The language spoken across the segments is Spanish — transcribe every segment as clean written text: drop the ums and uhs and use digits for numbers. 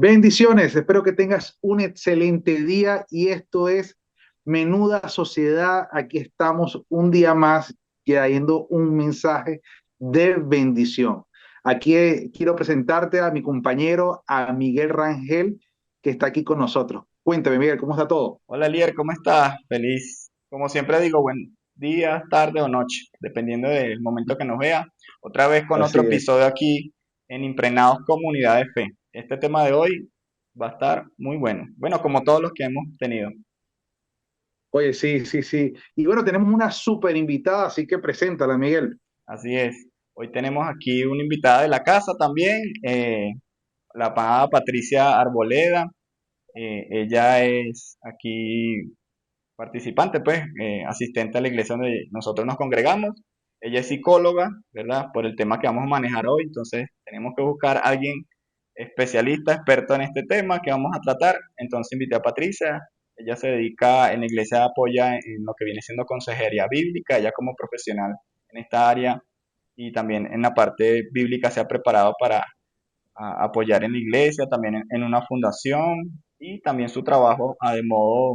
Bendiciones, espero que tengas un excelente día y esto es Menuda Sociedad. Aquí estamos un día más trayendo un mensaje de bendición. Aquí quiero presentarte a mi compañero, a Miguel Rangel, que está aquí con nosotros. Cuéntame, Miguel, ¿cómo está todo? Hola Lier, ¿cómo estás? Feliz. Como siempre digo, buen día, tarde o noche, dependiendo del momento que nos vea. Otra vez con Así otro es. episodio aquí en Impregnados Comunidad de Fe. Este tema de hoy va a estar muy bueno. Bueno, como todos los que hemos tenido. Oye, sí, sí, sí. Y bueno, tenemos una súper invitada, así que preséntala, Miguel. Así es. Hoy tenemos aquí una invitada de la casa también, la amada Patricia Arboleda. Ella es aquí participante, pues, asistente a la iglesia donde nosotros nos congregamos. Ella es psicóloga, ¿verdad? Por el tema que vamos a manejar hoy, entonces tenemos que buscar a alguien especialista, experto en este tema que vamos a tratar. Entonces invité a Patricia. Ella se dedica en la iglesia, apoya en lo que viene siendo consejería bíblica, ella como profesional en esta área y también en la parte bíblica se ha preparado para apoyar en la iglesia, también en una fundación y también su trabajo de modo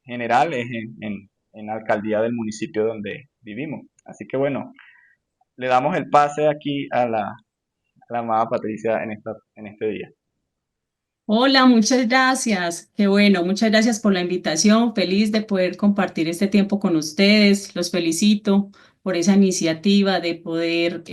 generales en la alcaldía del municipio donde vivimos. Así que bueno, le damos el pase aquí a la amada Patricia en este día. Hola, muchas gracias. Qué bueno, muchas gracias por la invitación. Feliz de poder compartir este tiempo con ustedes. Los felicito por esa iniciativa de poder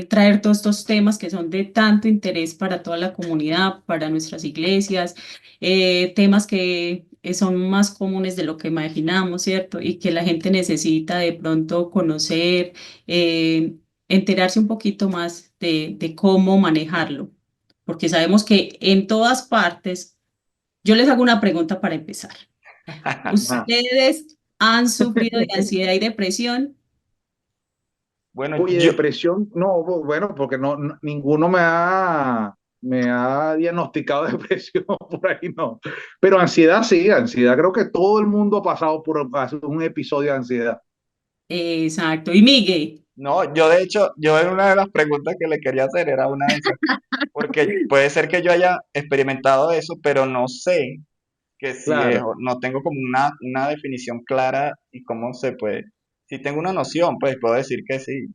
traer todos estos temas que son de tanto interés para toda la comunidad, para nuestras iglesias, temas que son más comunes de lo que imaginamos, ¿cierto? Y que la gente necesita de pronto conocer, enterarse un poquito más de cómo manejarlo porque sabemos que en todas partes, yo les hago una pregunta para empezar. Ajá. ¿Ustedes han sufrido de ansiedad y depresión? Bueno, Oye, yo, depresión, no, bueno, porque ninguno me ha diagnosticado depresión por ahí, no. Pero ansiedad sí, ansiedad. Creo que todo el mundo ha pasado por un episodio de ansiedad. Exacto. ¿Y Miguel? no, yo de hecho, yo en una de las preguntas que le quería hacer era una de esas, porque puede ser que yo haya experimentado eso, pero no sé que si es, Claro. no tengo como una definición clara y cómo se puede. Si tengo una noción, pues puedo decir que sí,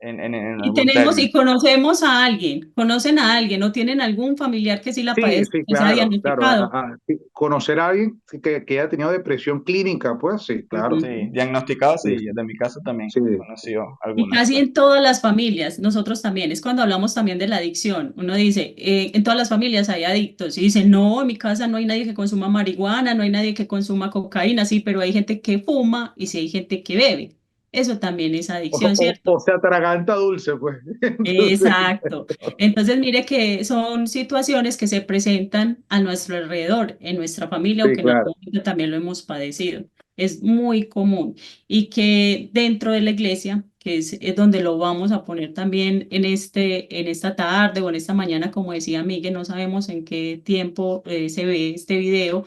en Y algún tenemos término. y conocemos a alguien, conocen a alguien, o tienen algún familiar que sí la Sí, padece, sí, que sea claro, claro. diagnosticado. Sí, conocer a alguien que haya tenido depresión clínica, pues sí, claro. Ujú. Sí, diagnosticado Sí, sí, de mi caso también sí, he conocido Y algunas, casi pues. en todas las familias, nosotros también, es cuando hablamos también de la adicción. Uno dice, en todas las familias hay adictos. Y dicen, no, en mi casa no hay nadie que consuma marihuana, no hay nadie que consuma cocaína, sí, pero hay gente que fuma y sí hay gente que bebe. Eso también es adicción, ¿cierto? o se atraganta dulce, pues. Entonces, Exacto. Entonces, mire que son situaciones que se presentan a nuestro alrededor, en nuestra familia, o sí, que en claro. algún momento también lo hemos padecido. Es muy común y que dentro de la iglesia, es donde lo vamos a poner también en esta tarde o en esta mañana, como decía Miguel, no sabemos en qué tiempo se ve este video,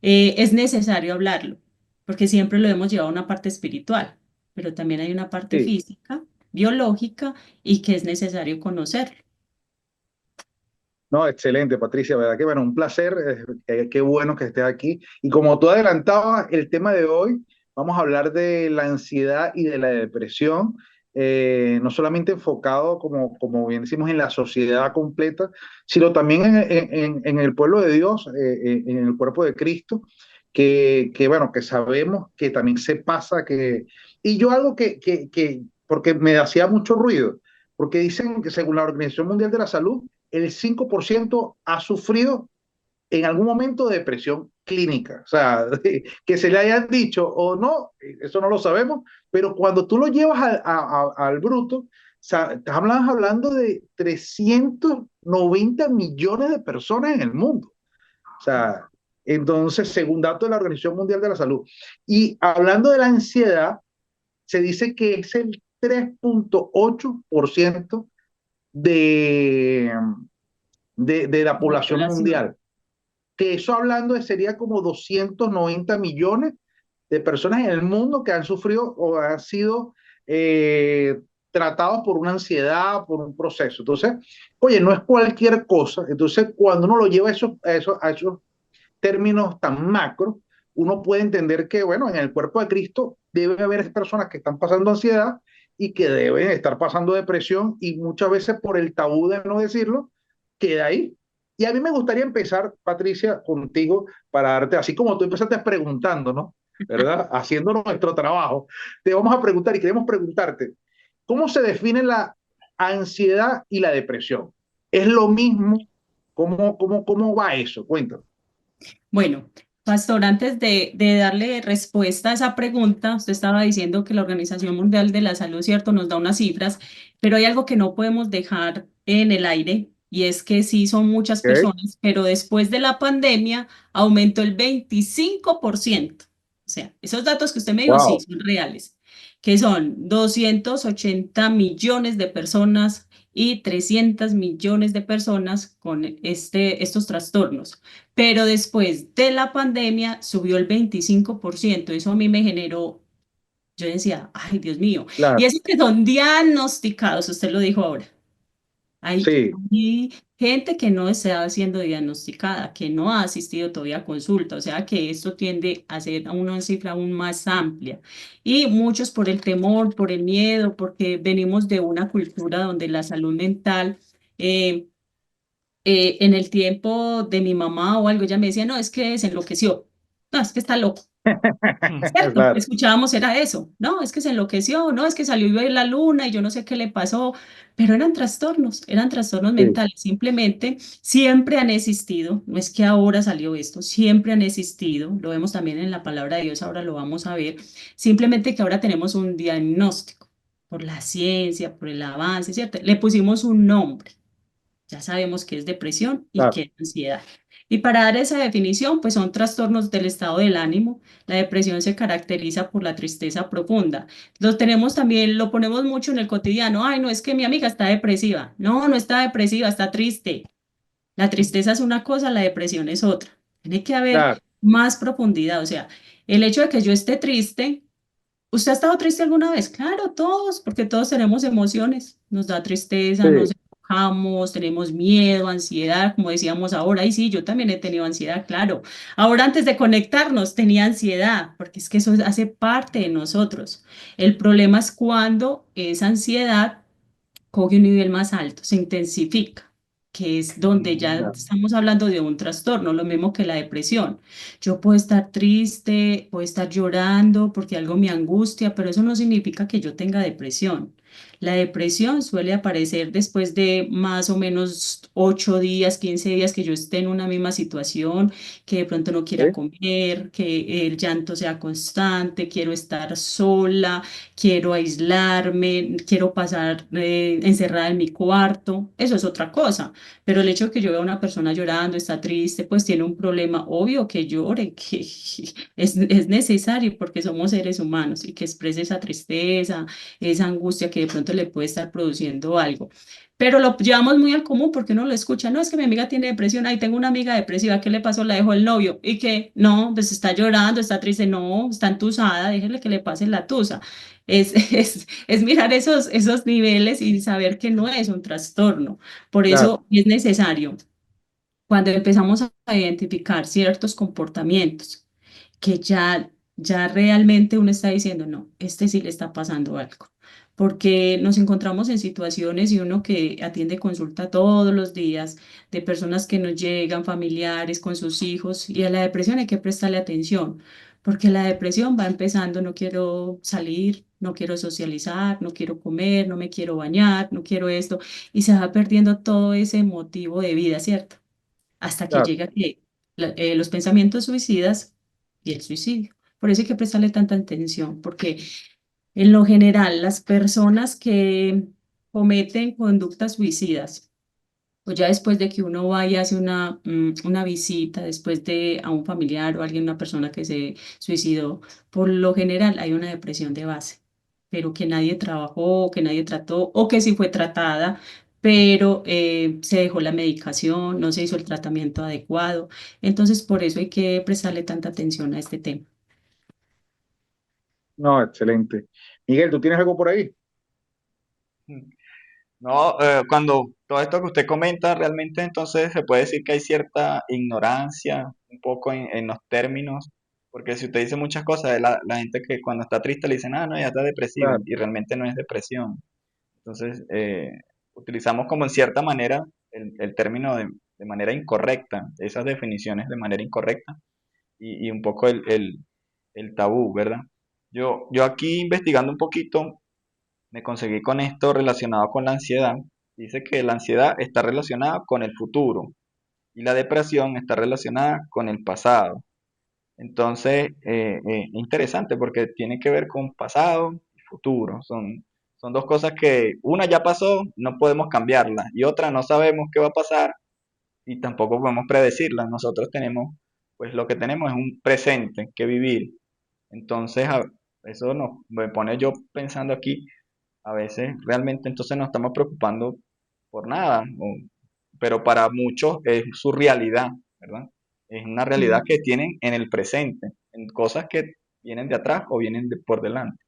es necesario hablarlo, porque siempre lo hemos llevado a una parte espiritual, pero también hay una parte Sí. física, biológica y que es necesario conocerlo. No, excelente, Patricia, ¿verdad? Que bueno, un placer, qué bueno que estés aquí. Y como tú adelantabas, el tema de hoy, vamos a hablar de la ansiedad y de la depresión, no solamente enfocado, como bien decimos, en la sociedad completa, sino también en el pueblo de Dios, en el cuerpo de Cristo, bueno, que sabemos que también se pasa, y yo algo porque me hacía mucho ruido, porque dicen que según la Organización Mundial de la Salud, el 5% ha sufrido en algún momento de depresión clínica. O sea, que se le hayan dicho o no, eso no lo sabemos, pero cuando tú lo llevas al bruto, estás hablando de 390 millones de personas en el mundo. O sea, entonces, según datos de la Organización Mundial de la Salud. Y hablando de la ansiedad, se dice que es el 3,8% de, de la La población población. mundial. Que eso hablando de sería como 290 millones de personas en el mundo que han sufrido o han sido tratados por una ansiedad, por un proceso. Entonces, oye, no es cualquier cosa. Entonces, cuando uno lo lleva a esos términos tan macro, uno puede entender que, bueno, en el cuerpo de Cristo debe haber personas que están pasando ansiedad y que deben estar pasando depresión y muchas veces por el tabú de no decirlo, queda ahí. Y a mí me gustaría empezar, Patricia, contigo para darte, así como tú empezaste preguntando, ¿no? ¿Verdad? Haciendo nuestro trabajo. Te vamos a preguntar y queremos preguntarte, ¿cómo se define la ansiedad y la depresión? ¿Es lo mismo? ¿Cómo va eso? Cuéntame. Bueno, Pastor, antes de darle respuesta a esa pregunta, usted estaba diciendo que la Organización Mundial de la Salud, cierto, nos da unas cifras, pero hay algo que no podemos dejar en el aire y es que sí son muchas ¿Ok? personas, pero después de la pandemia aumentó el 25%. O sea, esos datos que usted me dijo sí Wow. son reales, que son 280 millones de personas y 300 millones de personas con estos trastornos. Pero después de la pandemia subió el 25%. Eso a mí me generó, yo decía, ay, Dios mío. Y Claro, esos que son diagnosticados, usted lo dijo ahora. sí, Hay gente que no está siendo diagnosticada, que no ha asistido todavía a consulta, o sea que esto tiende a ser una cifra aún más amplia. Y muchos por el temor, por el miedo, porque venimos de una cultura donde la salud mental eh, en el tiempo de mi mamá o algo, ella me decía, no, es que se enloqueció, no, es que está loco, ¿cierto? claro, Escuchábamos era eso, no, es que se enloqueció, no, es que salió y vio la luna y yo no sé qué le pasó, pero eran trastornos sí, mentales, simplemente siempre han existido, no es que ahora salió esto, siempre han existido, lo vemos también en la palabra de Dios, ahora lo vamos a ver, simplemente que ahora tenemos un diagnóstico por la ciencia, por el avance, ¿cierto? Le pusimos un nombre. Ya sabemos qué es depresión y claro, qué es ansiedad. Y para dar esa definición, pues son trastornos del estado del ánimo. La depresión se caracteriza por la tristeza profunda. Lo tenemos también, lo ponemos mucho en el cotidiano. Ay, no es que mi amiga está depresiva. No, no está depresiva, está triste. La tristeza es una cosa, la depresión es otra. Tiene que haber claro, más profundidad. O sea, el hecho de que yo esté triste. ¿Usted ha estado triste alguna vez? Claro, todos, porque todos tenemos emociones. Nos da tristeza, nos sí, enojamos, tenemos miedo, ansiedad, como decíamos ahora. Y sí, yo también he tenido ansiedad, claro. Ahora, antes de conectarnos, tenía ansiedad, porque es que eso hace parte de nosotros. El problema es cuando esa ansiedad coge un nivel más alto, se intensifica, que es donde ya claro, estamos hablando de un trastorno, lo mismo que la depresión. Yo puedo estar triste, puedo estar llorando porque algo me angustia, pero eso no significa que yo tenga depresión. La depresión suele aparecer después de más o menos 8 días, 15 días que yo esté en una misma situación, que de pronto no quiera sí, comer, que el llanto sea constante, quiero estar sola, quiero aislarme, quiero pasar encerrada en mi cuarto, eso es otra cosa. Pero el hecho de que yo vea a una persona llorando, está triste, pues tiene un problema, obvio que llore, que es necesario porque somos seres humanos y que exprese esa tristeza, esa angustia que de pronto le puede estar produciendo algo. Pero lo llevamos muy al común porque uno lo escucha, no, es que mi amiga tiene depresión, ahí tengo una amiga depresiva, ¿qué le pasó? La dejó el novio y que no, pues está llorando, está triste, no, está entusada, déjele que le pase la tusa. Es mirar esos niveles y saber que no es un trastorno. Por claro, eso es necesario, cuando empezamos a identificar ciertos comportamientos, que ya realmente uno está diciendo, no, este sí le está pasando algo. Porque nos encontramos en situaciones y uno que atiende consulta todos los días de personas que nos llegan, familiares con sus hijos, y a la depresión hay que prestarle atención, porque la depresión va empezando, no quiero salir, no quiero socializar, no quiero comer, no me quiero bañar, no quiero esto, y se va perdiendo todo ese motivo de vida, ¿cierto? Hasta que claro, llega que los pensamientos suicidas y el suicidio. Por eso hay que prestarle tanta atención, porque en lo general las personas que cometen conductas suicidas, o ya después de que uno vaya y hace una visita, después de a un familiar o alguien, una persona que se suicidó, por lo general hay una depresión de base, pero que nadie trabajó, que nadie trató, o que sí fue tratada, pero se dejó la medicación, no se hizo el tratamiento adecuado. Entonces, por eso hay que prestarle tanta atención a este tema. no, excelente. Miguel, ¿tú tienes algo por ahí? No, cuando todo esto que usted comenta, realmente entonces se puede decir que hay cierta ignorancia un poco en los términos, porque si usted dice muchas cosas, la gente que cuando está triste le dicen, ah, no, ya está depresivo, Claro, y realmente no es depresión. Entonces, utilizamos como en cierta manera el término de manera incorrecta, esas definiciones de manera incorrecta, y un poco el tabú, ¿verdad? Yo aquí investigando un poquito, me conseguí con esto relacionado con la ansiedad. Dice que la ansiedad está relacionada con el futuro y la depresión está relacionada con el pasado. Entonces, interesante porque tiene que ver con pasado y futuro. Son dos cosas que una ya pasó, no podemos cambiarla, y otra no sabemos qué va a pasar y tampoco podemos predecirla. Nosotros tenemos, pues lo que tenemos es un presente que vivir. Entonces, eso me pone yo pensando aquí, a veces realmente entonces nos estamos preocupando por nada, pero para muchos es su realidad, ¿verdad? Es una realidad que tienen en el presente, en cosas que vienen de atrás o vienen por delante.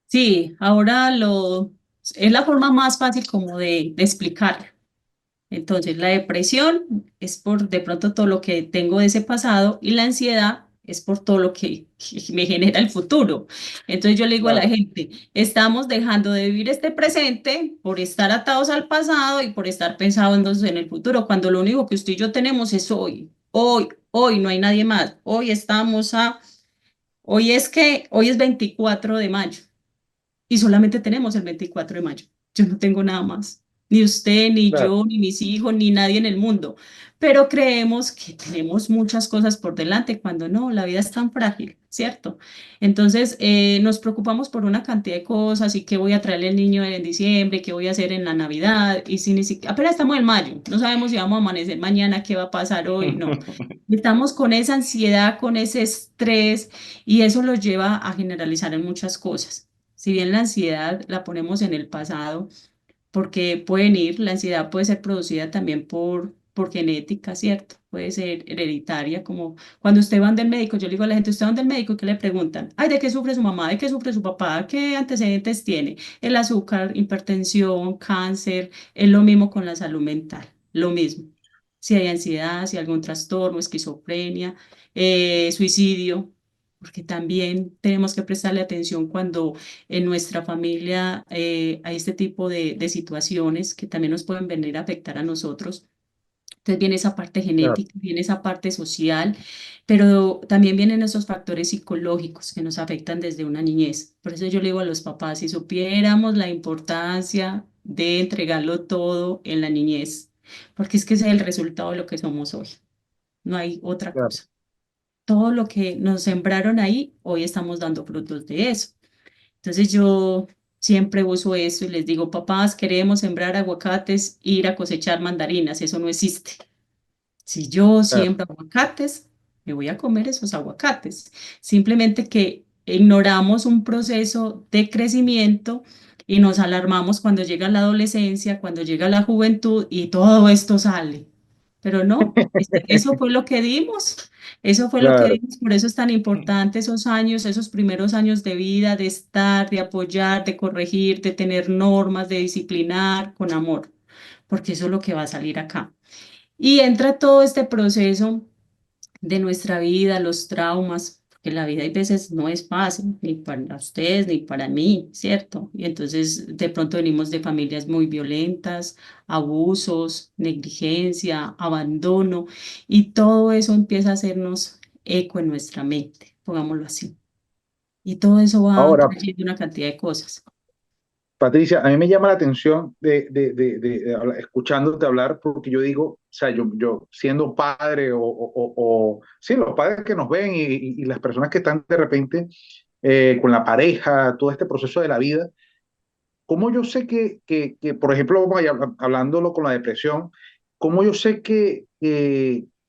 Sí, ahora es la forma más fácil como de explicar. Entonces, la depresión es por de pronto todo lo que tengo de ese pasado y la ansiedad es por todo lo que me genera el futuro. Entonces, yo le digo a la claro, gente, estamos dejando de vivir este presente por estar atados al pasado y por estar pensando en el futuro, cuando lo único que usted y yo tenemos es hoy. Hoy, no hay nadie más. Hoy es 24 de mayo y solamente tenemos el 24 de mayo. Yo no tengo nada más. Ni usted, ni claro, yo, ni mis hijos, ni nadie en el mundo. Pero creemos que tenemos muchas cosas por delante cuando no, la vida es tan frágil, ¿cierto? Entonces, nos preocupamos por una cantidad de cosas y qué voy a traerle al niño en diciembre, qué voy a hacer en la Navidad, y si ni siquiera, apenas estamos en mayo, no sabemos si vamos a amanecer mañana, qué va a pasar hoy, no. Estamos con esa ansiedad, con ese estrés, y eso los lleva a generalizar en muchas cosas. Si bien la ansiedad la ponemos en el pasado, porque la ansiedad puede ser producida también por genética, ¿cierto? Puede ser hereditaria, como cuando usted va del médico, yo le digo a la gente, ¿usted va del médico? ¿Qué le preguntan? Ay, ¿de qué sufre su mamá? ¿De qué sufre su papá? ¿Qué antecedentes tiene? El azúcar, hipertensión, cáncer, es lo mismo con la salud mental, lo mismo. Si hay ansiedad, si hay algún trastorno, esquizofrenia, suicidio, porque también tenemos que prestarle atención cuando en nuestra familia hay este tipo de situaciones que también nos pueden venir a afectar a nosotros. Entonces viene esa parte claro. genética, viene esa parte social, pero también vienen esos factores psicológicos que nos afectan desde una niñez. Por eso yo le digo a los papás, si supiéramos la importancia de entregarlo todo en la niñez, porque es que ese es el resultado de lo que somos hoy, no hay otra Claro. cosa. Todo lo que nos sembraron ahí, hoy estamos dando frutos de eso. Entonces yo siempre uso eso y les digo, papás, queremos sembrar aguacates, ir a cosechar mandarinas, eso no existe. Si yo Claro. siembro aguacates, me voy a comer esos aguacates. Simplemente que ignoramos un proceso de crecimiento y nos alarmamos cuando llega la adolescencia, cuando llega la juventud y todo esto sale. Pero no, eso fue lo que dimos, eso fue lo que Claro. dimos, por eso es tan importante esos años, esos primeros años de vida, de estar, de apoyar, de corregir, de tener normas, de disciplinar con amor, porque eso es lo que va a salir acá. Y entra todo este proceso de nuestra vida, los traumas, porque la vida a veces no es fácil, ni para ustedes, ni para mí, ¿cierto? Y entonces de pronto venimos de familias muy violentas, abusos, negligencia, abandono, y todo eso empieza a hacernos eco en nuestra mente, pongámoslo así. Y todo eso va Ahora, trayendo una cantidad de cosas. Patricia, a mí me llama la atención escuchándote hablar, porque yo digo, o sea, yo siendo padre sí, los padres que nos ven y las personas que están de repente con la pareja, todo este proceso de la vida, ¿cómo yo sé que, por ejemplo, hablándolo con la depresión, cómo yo sé que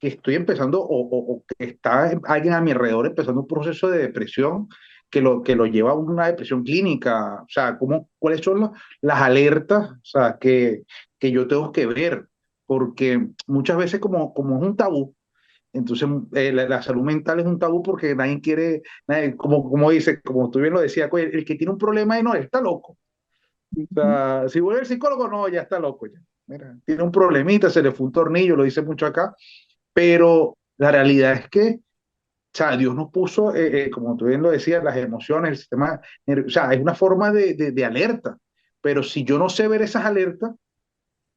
estoy empezando o que está alguien a mi alrededor empezando un proceso de depresión que lo lleva a una depresión clínica? O sea, ¿cuáles son las alertas, o sea, que yo tengo que ver? Porque muchas veces como es un tabú, entonces la salud mental es un tabú porque nadie, como dice, como tú bien lo decías, el que tiene un problema y no, él está loco. O sea, si voy al psicólogo, no, ya está loco ya. Mira, tiene un problemita, se le fue un tornillo, lo dice mucho acá, pero la realidad es que, o sea, Dios nos puso, como tú bien lo decías, las emociones, el sistema, o sea, es una forma de alerta, pero si yo no sé ver esas alertas,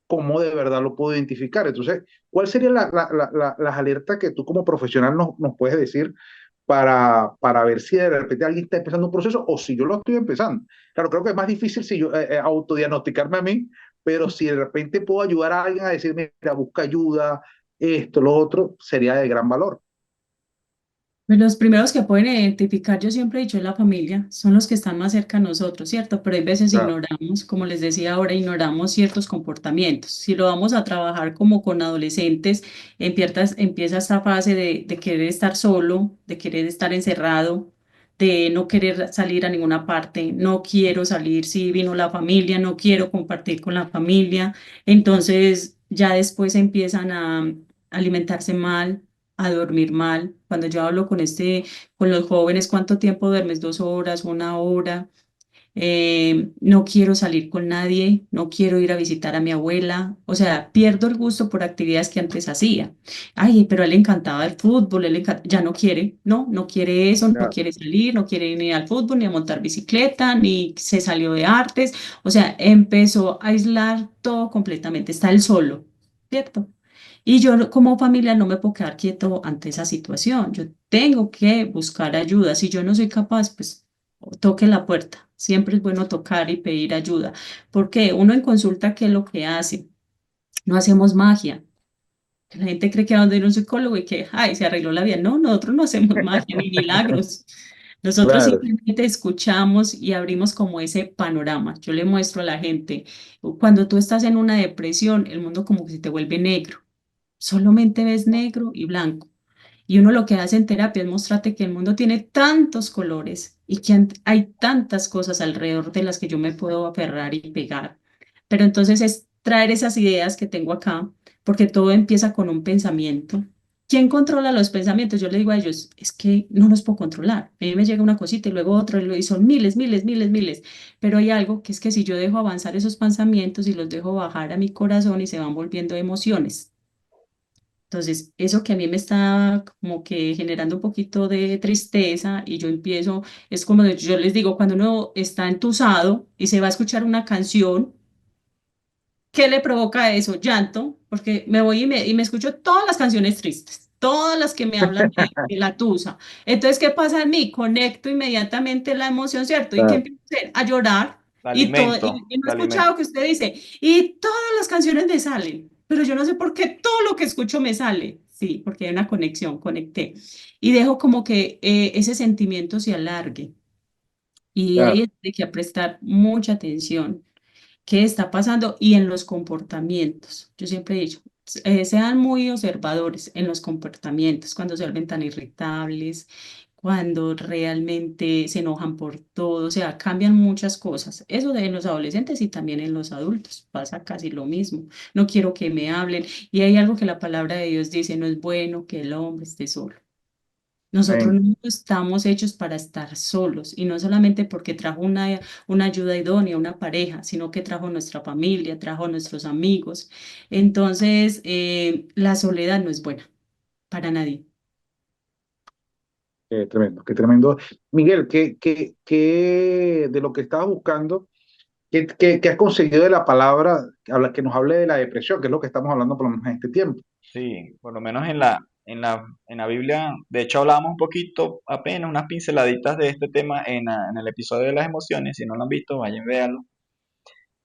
¿cómo de verdad lo puedo identificar? Entonces, ¿cuál sería las alertas que tú como profesional nos puedes decir para ver si de repente alguien está empezando un proceso o si yo lo estoy empezando? Claro, creo que es más difícil si yo autodiagnosticarme a mí, pero si de repente puedo ayudar a alguien a decir, mira, busca ayuda, esto, lo otro, sería de gran valor. Pues los primeros que pueden identificar, yo siempre he dicho, es la familia, son los que están más cerca a nosotros, ¿cierto? Pero hay veces Claro, ignoramos, como les decía ahora, ignoramos ciertos comportamientos. Si lo vamos a trabajar como con adolescentes, empieza esta fase de querer estar solo, de querer estar encerrado, de no querer salir a ninguna parte, no quiero salir si vino la familia, no quiero compartir con la familia. Entonces ya después empiezan a alimentarse mal, a dormir mal. Cuando yo hablo con los jóvenes, ¿cuánto tiempo duermes? 2 horas, 1 hora. No quiero salir con nadie, no quiero ir a visitar a mi abuela. O sea, pierdo el gusto por actividades que antes hacía. Ay, pero a él le encantaba el fútbol, ya no quiere, no, no quiere eso, no claro, quiere salir, no quiere ni al fútbol, ni a montar bicicleta, ni se salió de artes. O sea, empezó a aislar todo completamente, está él solo, ¿cierto? Y yo como familia no me puedo quedar quieto ante esa situación. Yo tengo que buscar ayuda. Si yo no soy capaz, pues toque la puerta. Siempre es bueno tocar y pedir ayuda. Porque uno en consulta, ¿qué es lo que hace? No hacemos magia. La gente cree que va a donde ir a un psicólogo y que, ay, se arregló la vida. No, nosotros no hacemos magia ni milagros. Nosotros claro. simplemente escuchamos y abrimos como ese panorama. Yo le muestro a la gente, cuando tú estás en una depresión, el mundo como que se te vuelve negro. Solamente ves negro y blanco. Y uno lo que hace en terapia es mostrarte que el mundo tiene tantos colores y que hay tantas cosas alrededor de las que yo me puedo aferrar y pegar. Pero entonces es traer esas ideas que tengo acá, porque todo empieza con un pensamiento. ¿Quién controla los pensamientos? Yo le digo a ellos, es que no los puedo controlar. A mí me llega una cosita y luego otra y son miles, miles, miles, miles. Pero hay algo que es que si yo dejo avanzar esos pensamientos y los dejo bajar a mi corazón y se van volviendo emociones. Entonces, eso que a mí me está como que generando un poquito de tristeza y yo empiezo, es como yo les digo, cuando uno está entusado y se va a escuchar una canción, ¿qué le provoca eso? Llanto, porque me voy y me escucho todas las canciones tristes, todas las que me hablan de la tusa. Entonces, ¿qué pasa en mí? Conecto inmediatamente la emoción, ¿cierto? ¿Y qué Claro. empiezo a hacer? A llorar. La Y, todo, alimento, y no he la alimento. escuchado que usted dice, y todas las canciones me salen, pero yo no sé por qué todo lo que escucho me sale. Sí, porque hay una conexión, conecté. Y dejo como que ese sentimiento se alargue. Y ahí Claro. hay que prestar mucha atención qué está pasando y en los comportamientos. Yo siempre he dicho, sean muy observadores en los comportamientos, cuando se vuelven tan irritables, cuando realmente se enojan por todo, o sea, cambian muchas cosas. Eso de en los adolescentes y también en los adultos pasa casi lo mismo. No quiero que me hablen y hay algo que la palabra de Dios dice, no es bueno que el hombre esté solo. Nosotros Amén. no estamos hechos para estar solos y no solamente porque trajo una ayuda idónea, una pareja, sino que trajo nuestra familia, trajo nuestros amigos. Entonces, la soledad no es buena para nadie. Qué tremendo, qué tremendo. Miguel, ¿qué de lo que estabas buscando? ¿Qué has conseguido de la palabra que nos hable de la depresión, que es lo que estamos hablando por lo menos en este tiempo? Sí, por lo menos en la Biblia, de hecho hablábamos un poquito, apenas unas pinceladitas de este tema en el episodio de las emociones. Si no lo han visto, vayan, véanlo.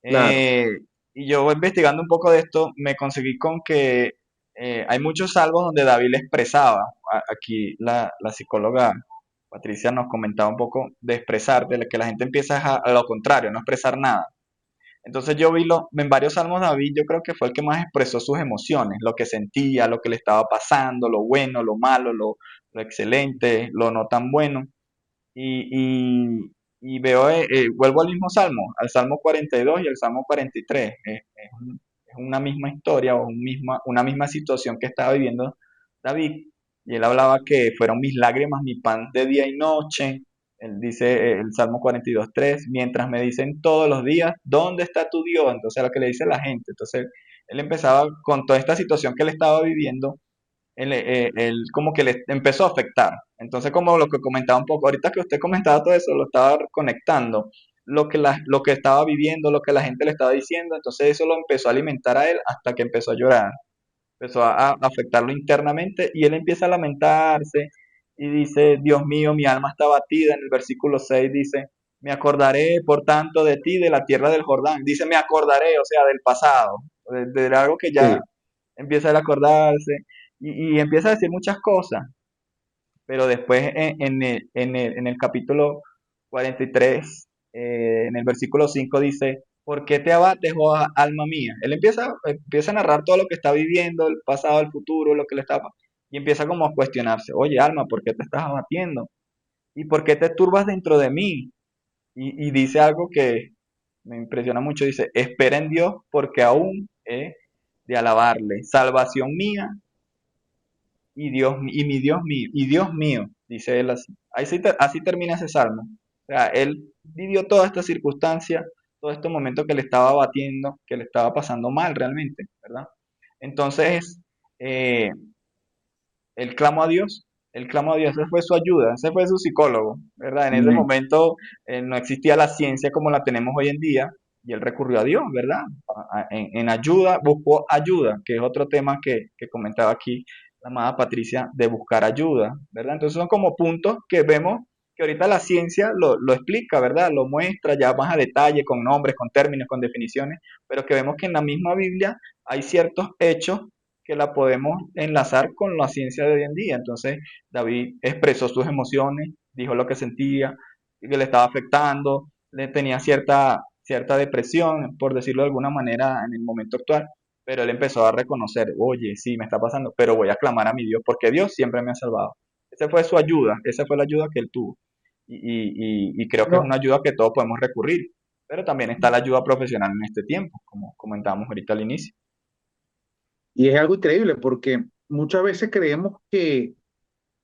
Claro, Eh, y yo investigando un poco de esto, me conseguí con que hay muchos salmos donde David le expresaba. Aquí la psicóloga Patricia nos comentaba un poco de expresar, que la gente empieza a lo contrario, no expresar nada. Entonces yo vi en varios salmos David, yo creo que fue el que más expresó sus emociones, lo que sentía, lo que le estaba pasando, lo bueno, lo malo, lo excelente, lo no tan bueno. Y, y veo, vuelvo al mismo salmo, al Salmo 42 y al Salmo 43. Es una misma historia o una misma situación que estaba viviendo David. Y él hablaba que fueron mis lágrimas, mi pan de día y noche. Él dice el Salmo 42:3, mientras me dicen todos los días, ¿dónde está tu Dios? Entonces, lo que le dice la gente. Entonces, él empezaba con toda esta situación que él estaba viviendo, él como que le empezó a afectar. Entonces, como lo que comentaba un poco, ahorita que usted comentaba todo eso, lo estaba conectando, lo que estaba viviendo, lo que la gente le estaba diciendo, entonces eso lo empezó a alimentar a él hasta que empezó a llorar, empezó a afectarlo internamente y él empieza a lamentarse y dice, Dios mío, mi alma está batida. En el versículo 6 dice, me acordaré por tanto de ti, de la tierra del Jordán. Dice, me acordaré, o sea, del pasado, de algo que ya Sí. empieza a acordarse y empieza a decir muchas cosas, pero después en el capítulo 43, en el versículo 5 dice, ¿por qué te abates, oh alma mía? Él empieza a narrar todo lo que está viviendo, el pasado, el futuro, lo que le está y empieza como a cuestionarse, oye alma, ¿por qué te estás abatiendo? ¿Y por qué te turbas dentro de mí? Y dice algo que me impresiona mucho, dice, espera en Dios porque aún he de alabarle, salvación mía y mi Dios mío, y Dios mío, dice él así. Así termina ese salmo. O sea, él vivió toda esta circunstancia, todo este momento que le estaba batiendo, que le estaba pasando mal realmente, ¿verdad? Entonces, eh, él clamó a Dios, él clamó a Dios, esa fue su ayuda, ese fue su psicólogo, ¿verdad? En ese Amén. momento no existía la ciencia como la tenemos hoy en día, y él recurrió a Dios, ¿verdad? En ayuda, buscó ayuda, que es otro tema que comentaba aquí la amada Patricia, de buscar ayuda, ¿verdad? Entonces son como puntos que vemos que ahorita la ciencia lo explica, ¿verdad? Lo muestra ya más a detalle, con nombres, con términos, con definiciones, pero que vemos que en la misma Biblia hay ciertos hechos que la podemos enlazar con la ciencia de hoy en día. Entonces, David expresó sus emociones, dijo lo que sentía, que le estaba afectando, le tenía cierta depresión, por decirlo de alguna manera, en el momento actual, pero él empezó a reconocer, oye, sí, me está pasando, pero voy a clamar a mi Dios, porque Dios siempre me ha salvado. Esa fue su ayuda, esa fue la ayuda que él tuvo. Y creo que es una No, ayuda que todos podemos recurrir, pero también está la ayuda profesional en este tiempo, como comentábamos ahorita al inicio. y es algo increíble porque muchas veces creemos que,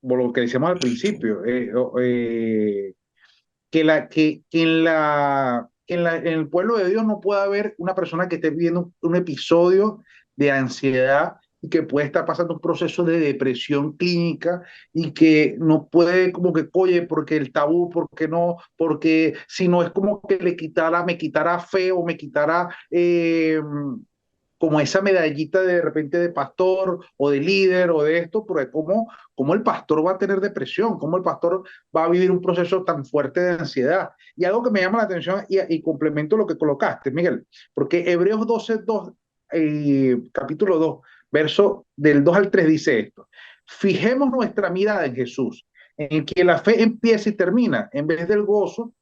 por lo que decíamos al principio, en el pueblo de Dios no puede haber una persona que esté viviendo un episodio de ansiedad y que puede estar pasando un proceso de depresión clínica y que no puede como que, oye, porque el tabú, porque no, porque si no es como que me quitara fe o me quitara como esa medallita de repente de pastor o de líder o de esto, porque cómo el pastor va a tener depresión, cómo el pastor va a vivir un proceso tan fuerte de ansiedad. Y algo que me llama la atención y complemento lo que colocaste, Miguel, porque Hebreos 12, 2, capítulo 2, verso del 2 al 3 dice esto. Fijemos nuestra mirada en Jesús, en que la fe empieza y termina, en vez del gozo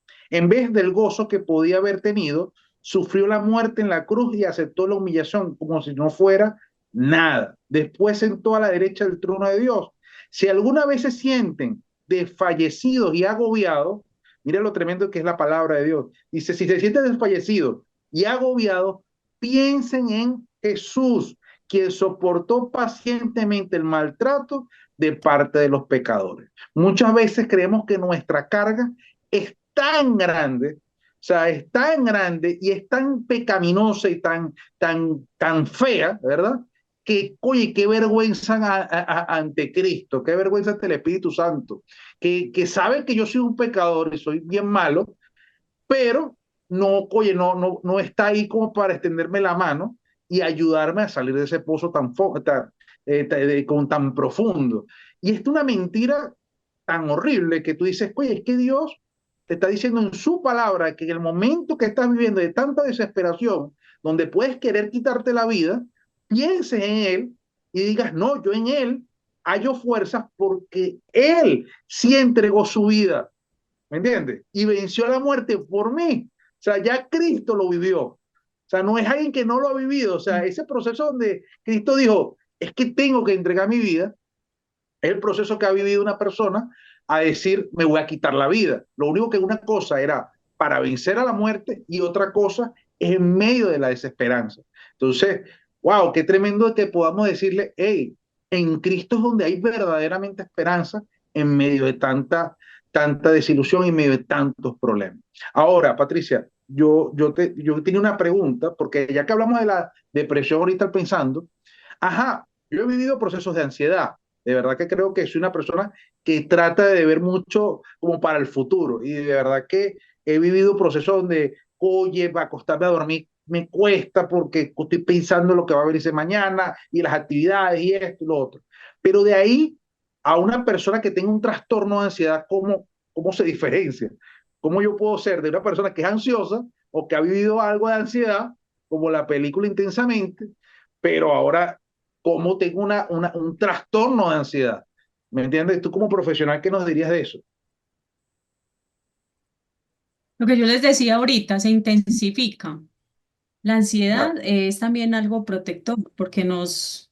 que podía haber tenido, sufrió la muerte en la cruz y aceptó la humillación como si no fuera nada. Después sentó a la derecha del trono de Dios. Si alguna vez se sienten desfallecidos y agobiados, mira lo tremendo que es la palabra de Dios. Dice, si se sienten desfallecidos y agobiados, piensen en Jesús, quien soportó pacientemente el maltrato de parte de los pecadores. Muchas veces creemos que nuestra carga es tan grande, o sea, es tan grande y es tan pecaminosa y tan fea, ¿verdad? Que, oye, qué vergüenza ante Cristo, qué vergüenza ante el Espíritu Santo, que sabe que yo soy un pecador y soy bien malo, pero no, oye, no está ahí como para extenderme la mano y ayudarme a salir de ese pozo tan profundo. Y es una mentira tan horrible que tú dices, oye, es que Dios te está diciendo en su palabra que en el momento que estás viviendo de tanta desesperación, donde puedes querer quitarte la vida, pienses en Él y digas, no, yo en Él hallo fuerzas porque Él sí entregó su vida, ¿me entiendes? Y venció la muerte por mí. O sea, ya Cristo lo vivió. O sea, no es alguien que no lo ha vivido. O sea, ese proceso donde Cristo dijo, es que tengo que entregar mi vida, es el proceso que ha vivido una persona a decir, me voy a quitar la vida. Lo único que una cosa era para vencer a la muerte y otra cosa es en medio de la desesperanza. Entonces, wow, qué tremendo que podamos decirle, hey, en Cristo es donde hay verdaderamente esperanza en medio de tanta desilusión y en medio de tantos problemas. Ahora, Patricia, yo tenía una pregunta, porque ya que hablamos de la depresión ahorita pensando, ajá, yo he vivido procesos de ansiedad. De verdad que creo que soy una persona que trata de ver mucho como para el futuro. Y de verdad que he vivido procesos donde, oye, va a acostarme a dormir, me cuesta porque estoy pensando en lo que va a venirse mañana y las actividades y esto y lo otro. Pero de ahí a una persona que tenga un trastorno de ansiedad, ¿cómo se diferencia? ¿Cómo yo puedo ser de una persona que es ansiosa o que ha vivido algo de ansiedad, como la película Intensamente, pero ahora, cómo tengo un trastorno de ansiedad? ¿Me entiendes? Tú como profesional, ¿qué nos dirías de eso? Lo que yo les decía ahorita, se intensifica. La ansiedad Claro, es también algo protector porque nos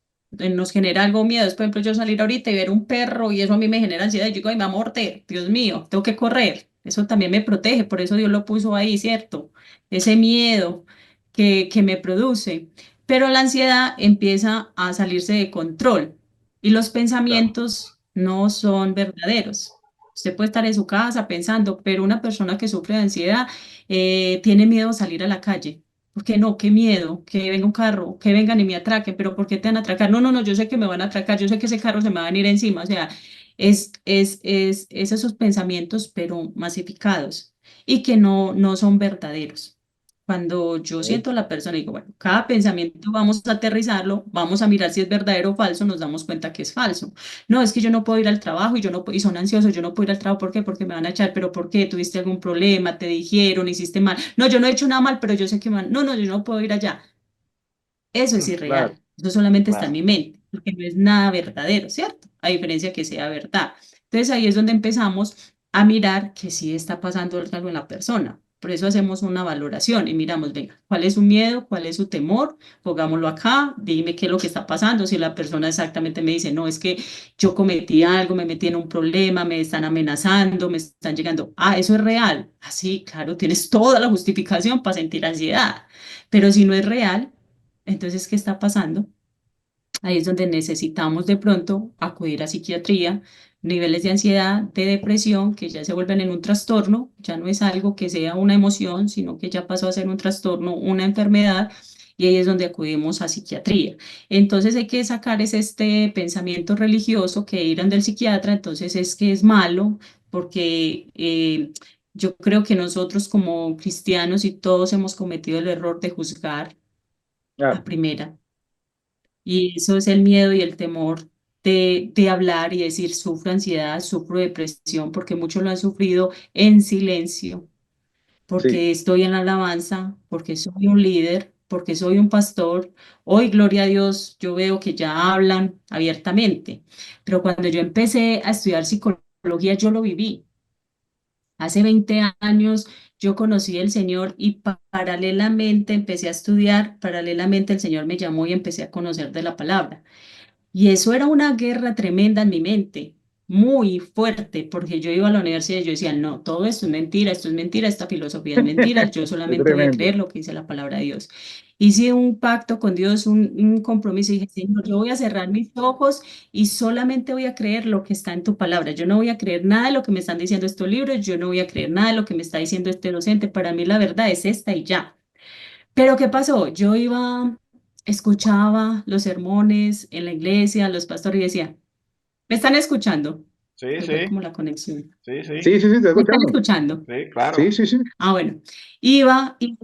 genera algo miedo. Por ejemplo, yo salir ahorita y ver un perro y eso a mí me genera ansiedad. Yo digo, ay, me va a morder, Dios mío, tengo que correr. Eso también me protege, por eso Dios lo puso ahí, ¿cierto? Ese miedo que me produce. Pero la ansiedad empieza a salirse de control y los claro. pensamientos no son verdaderos. Usted puede estar en su casa pensando, pero una persona que sufre de ansiedad tiene miedo a salir a la calle. ¿Por qué no? Qué miedo, que venga un carro, que vengan y me atraquen, pero ¿por qué te van a atracar? No, no, no, yo sé que me van a atracar, yo sé que ese carro se me va a venir encima, o sea, es esos pensamientos, pero masificados y que no son verdaderos. Cuando yo Ok. siento a la persona y digo, bueno, cada pensamiento vamos a aterrizarlo, vamos a mirar si es verdadero o falso, nos damos cuenta que es falso. No, es que yo no puedo ir al trabajo y yo no, y son ansiosos, yo no puedo ir al trabajo, ¿por qué? Porque me van a echar, pero ¿por qué? ¿Tuviste algún problema? ¿Te dijeron? ¿Hiciste mal? No, yo no he hecho nada mal, pero yo sé que no, no, yo no puedo ir allá. Eso es Claro, irreal. Eso solamente está en Claro. mi mente, porque no es nada verdadero, ¿cierto? A diferencia que sea verdad. Entonces ahí es donde empezamos a mirar que sí está pasando algo en la persona. Por eso hacemos una valoración y miramos, venga, ¿cuál es su miedo? ¿Cuál es su temor? Pongámoslo acá, dime qué es lo que está pasando. Si la persona exactamente me dice, no, es que yo cometí algo, me metí en un problema, me están amenazando, me están llegando, ah, eso es real. Así, claro, tienes toda la justificación para sentir ansiedad. Pero si no es real, entonces, ¿qué está pasando? Ahí es donde necesitamos de pronto acudir a psiquiatría, niveles de ansiedad, de depresión, que ya se vuelven en un trastorno, ya no es algo que sea una emoción, sino que ya pasó a ser un trastorno, una enfermedad, y ahí es donde acudimos a psiquiatría. Entonces hay que sacar este pensamiento religioso que irán del psiquiatra, entonces es que es malo, porque yo creo que nosotros como cristianos y todos hemos cometido el error de juzgar a claro. primera. Y eso es el miedo y el temor de hablar y decir, sufro ansiedad, sufro depresión, porque muchos lo han sufrido en silencio, Sí, porque estoy en la alabanza, porque soy un líder, porque soy un pastor. Hoy, gloria a Dios, yo veo que ya hablan abiertamente, pero cuando yo empecé a estudiar psicología, yo lo viví. Hace 20 años yo conocí al Señor y paralelamente empecé a estudiar, paralelamente el Señor me llamó y empecé a conocer de la palabra. Y eso era una guerra tremenda en mi mente, muy fuerte, porque yo iba a la universidad y yo decía, no, todo esto es mentira, esta filosofía es mentira, yo es solamente voy a tremendo. creer lo que dice la palabra de Dios. Hice un pacto con Dios, un compromiso y dije, Señor, yo voy a cerrar mis ojos y solamente voy a creer lo que está en tu palabra. Yo no voy a creer nada de lo que me están diciendo estos libros, yo no voy a creer nada de lo que me está diciendo este docente. Para mí la verdad es esta y ya. Pero ¿qué pasó? Yo iba, escuchaba los sermones en la iglesia, los pastores y decía, ¿me están escuchando? Sí, Se fue sí, como la conexión. sí, sí, Sí, sí, sí, estoy ¿Me están escuchando. escuchando? sí, Sí, claro. sí, sí. Ah, bueno. Iba y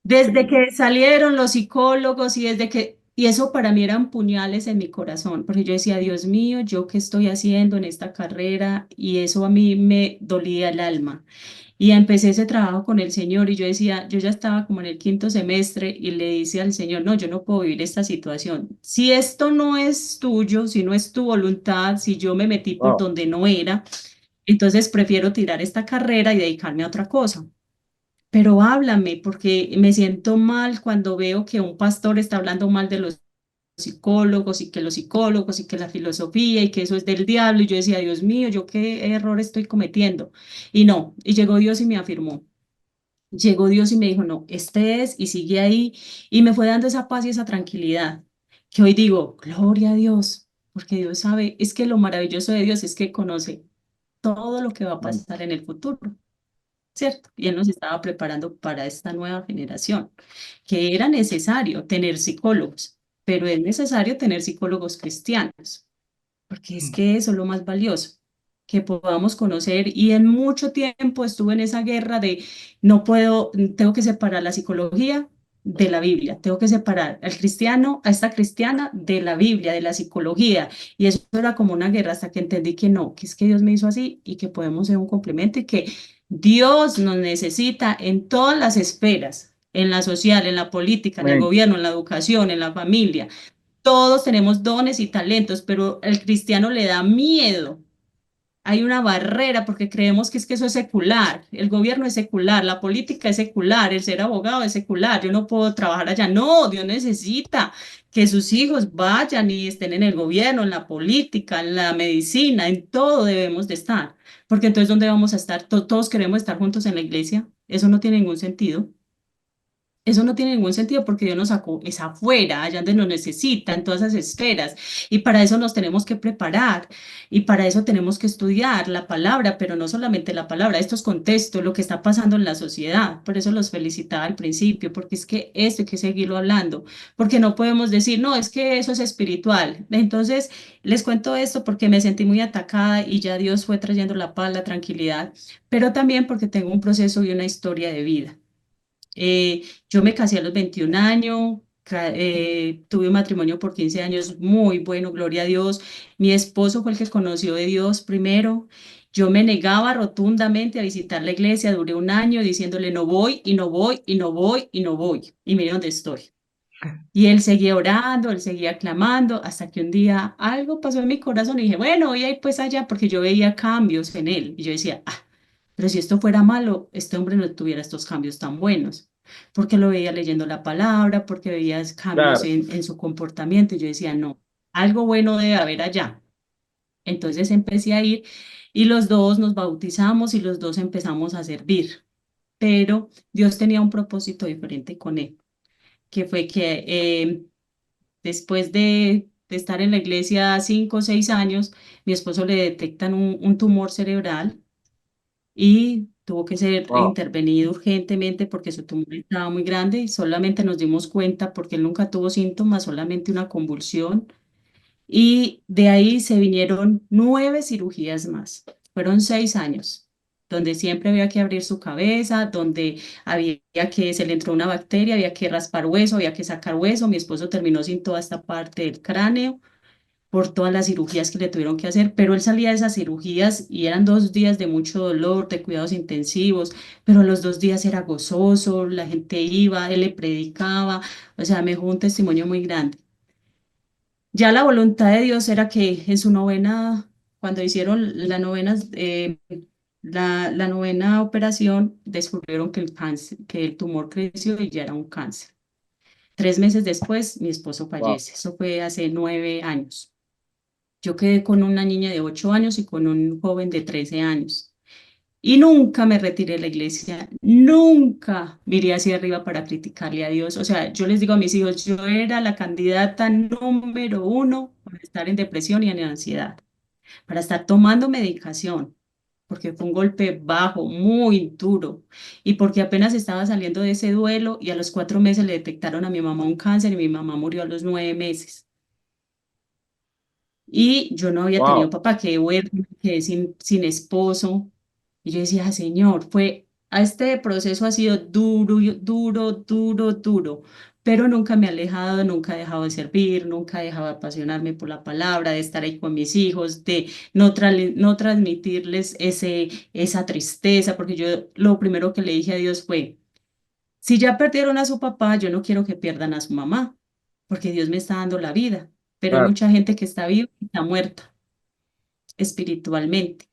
desde que salieron los psicólogos y desde que, y eso para mí eran puñales en mi corazón, porque yo decía, Dios mío, ¿yo qué estoy haciendo en esta carrera? Y eso a mí me dolía el alma. Y empecé ese trabajo con el Señor y yo decía, yo ya estaba como en el quinto semestre y le dice al Señor, no, yo no puedo vivir esta situación. Si esto no es tuyo, si no es tu voluntad, si yo me metí por Wow. donde no era, entonces prefiero tirar esta carrera y dedicarme a otra cosa. Pero háblame, porque me siento mal cuando veo que un pastor está hablando mal de los psicólogos y que los psicólogos y que la filosofía y que eso es del diablo. Y yo decía, Dios mío, ¿yo qué error estoy cometiendo? Y no, y llegó Dios y me afirmó. Llegó Dios y me dijo, no, este es y sigue ahí. Y me fue dando esa paz y esa tranquilidad, que hoy digo, gloria a Dios, porque Dios sabe, es que lo maravilloso de Dios es que conoce. todo lo que va a Mm. pasar en el futuro, ¿cierto? Y Él nos estaba preparando para esta nueva generación, que era necesario tener psicólogos, pero es necesario tener psicólogos cristianos, porque es que eso es lo más valioso, que podamos conocer. Y en mucho tiempo estuve en esa guerra de no puedo, tengo que separar la psicología de la Biblia, tengo que separar al cristiano, a esta cristiana de la Biblia, de la psicología. Y eso era como una guerra hasta que entendí que no, que es que Dios me hizo así y que podemos ser un complemento y que Dios nos necesita en todas las esferas, en la social, en la política, en el Amén. gobierno, en la educación, en la familia. Todos tenemos dones y talentos, pero el cristiano le da miedo. Hay una barrera porque creemos que es que eso es secular. El gobierno es secular, la política es secular, el ser abogado es secular. Yo no puedo trabajar allá. No, Dios necesita que sus hijos vayan y estén en el gobierno, en la política, en la medicina, en todo debemos de estar. Porque entonces, ¿dónde vamos a estar? Todos queremos estar juntos en la iglesia. Eso no tiene ningún sentido. Eso no tiene ningún sentido porque Dios nos sacó es afuera, allá donde nos necesita, en todas esas esferas. Y para eso nos tenemos que preparar y para eso tenemos que estudiar la palabra, pero no solamente la palabra, estos contextos, lo que está pasando en la sociedad. Por eso los felicitaba al principio, porque es que esto hay que seguirlo hablando, porque no podemos decir, no, es que eso es espiritual. Entonces, les cuento esto porque me sentí muy atacada y ya Dios fue trayendo la paz, la tranquilidad, pero también porque tengo un proceso y una historia de vida. Yo me casé a los 21 años, tuve un matrimonio por 15 años muy bueno, gloria a Dios. Mi esposo fue el que conoció de Dios primero. Yo me negaba rotundamente a visitar la iglesia, duré un año diciéndole no voy y no voy y no voy y no voy. Y mire dónde estoy. Y él seguía orando, él seguía clamando, hasta que un día algo pasó en mi corazón y dije, bueno, voy a ir pues allá, porque yo veía cambios en él. Y yo decía, ah, pero si esto fuera malo, este hombre no tuviera estos cambios tan buenos, porque lo veía leyendo la palabra, porque veía cambios Claro. en su comportamiento. Y yo decía, no, algo bueno debe haber allá. Entonces empecé a ir y los dos nos bautizamos y los dos empezamos a servir. Pero Dios tenía un propósito diferente con él, que fue que después de estar en la iglesia 5 o 6 años, mi esposo le detectan un tumor cerebral y tuvo que ser Wow. intervenido urgentemente porque su tumor estaba muy grande y solamente nos dimos cuenta porque él nunca tuvo síntomas, solamente una convulsión. Y de ahí se vinieron 9 cirugías más. Fueron 6 años, donde siempre había que abrir su cabeza, donde había que, se le entró una bacteria, había que raspar hueso, había que sacar hueso. Mi esposo terminó sin toda esta parte del cráneo por todas las cirugías que le tuvieron que hacer, pero él salía de esas cirugías y eran 2 días de mucho dolor, de cuidados intensivos, pero a los 2 días era gozoso, la gente iba, él le predicaba, o sea, me dejó un testimonio muy grande. Ya la voluntad de Dios era que en su novena, cuando hicieron la novena operación, descubrieron que el cáncer, que el tumor creció y ya era un cáncer. 3 meses después, mi esposo Wow. fallece. Eso fue hace 9 años. Yo quedé con una niña de 8 años y con un joven de 13 años. Y nunca me retiré de la iglesia, nunca miré hacia arriba para criticarle a Dios. O sea, yo les digo a mis hijos, yo era la candidata número uno para estar en depresión y en ansiedad, para estar tomando medicación, porque fue un golpe bajo, muy duro, y porque apenas estaba saliendo de ese duelo y a los 4 meses le detectaron a mi mamá un cáncer y mi mamá murió a los 9 meses. Y yo no había tenido Wow. papá, quedé huérfana, quedé sin esposo. Y yo decía, Señor, a este proceso ha sido duro, duro, duro, duro, pero nunca me he alejado, nunca he dejado de servir, nunca he dejado de apasionarme por la palabra, de estar ahí con mis hijos, de no transmitirles esa tristeza, porque yo lo primero que le dije a Dios fue, si ya perdieron a su papá, yo no quiero que pierdan a su mamá, porque Dios me está dando la vida, pero hay Claro. mucha gente que está viva y está muerta espiritualmente.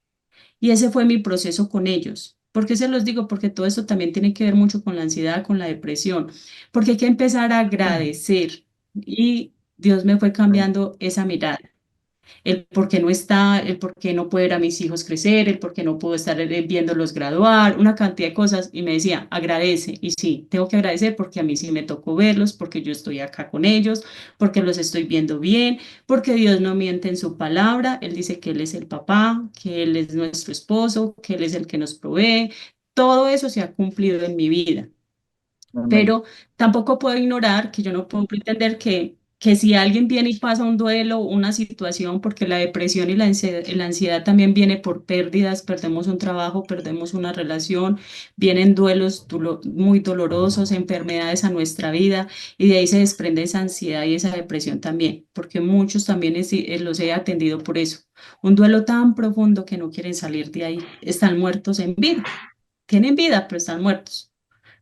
Y ese fue mi proceso con ellos. ¿Por qué se los digo? Porque todo eso también tiene que ver mucho con la ansiedad, con la depresión, porque hay que empezar a agradecer. Y Dios me fue Mm. cambiando esa mirada. el por qué no está, el por qué no puedo ver a mis hijos crecer, el por qué no puedo estar viéndolos graduar, una cantidad de cosas. Y me decía, agradece. Y sí, tengo que agradecer porque a mí sí me tocó verlos, porque yo estoy acá con ellos, porque los estoy viendo bien, porque Dios no miente en su palabra. Él dice que Él es el papá, que Él es nuestro esposo, que Él es el que nos provee. Todo eso se ha cumplido en mi vida, Amén. pero tampoco puedo ignorar que yo no puedo pretender que si alguien viene y pasa un duelo, una situación, porque la depresión y la ansiedad también viene por pérdidas, perdemos un trabajo, perdemos una relación, vienen duelos muy dolorosos, enfermedades a nuestra vida, y de ahí se desprende esa ansiedad y esa depresión también, porque muchos también los he atendido por eso. Un duelo tan profundo que no quieren salir de ahí, están muertos en vida, tienen vida, pero están muertos.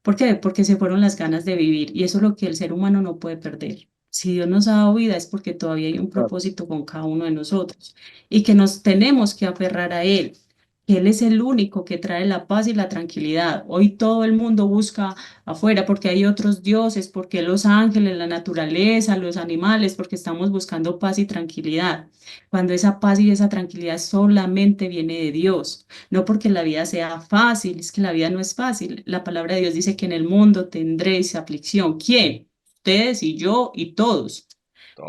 ¿Por qué? Porque se fueron las ganas de vivir y eso es lo que el ser humano no puede perder. Si Dios nos ha dado vida es porque todavía hay un Claro. propósito con cada uno de nosotros y que nos tenemos que aferrar a Él, que Él es el único que trae la paz y la tranquilidad. Hoy todo el mundo busca afuera porque hay otros dioses, porque los ángeles, la naturaleza, los animales, porque estamos buscando paz y tranquilidad, cuando esa paz y esa tranquilidad solamente viene de Dios. No porque la vida sea fácil, es que la vida no es fácil. La palabra de Dios dice que en el mundo tendréis aflicción. ¿Quién? Ustedes y yo y todos.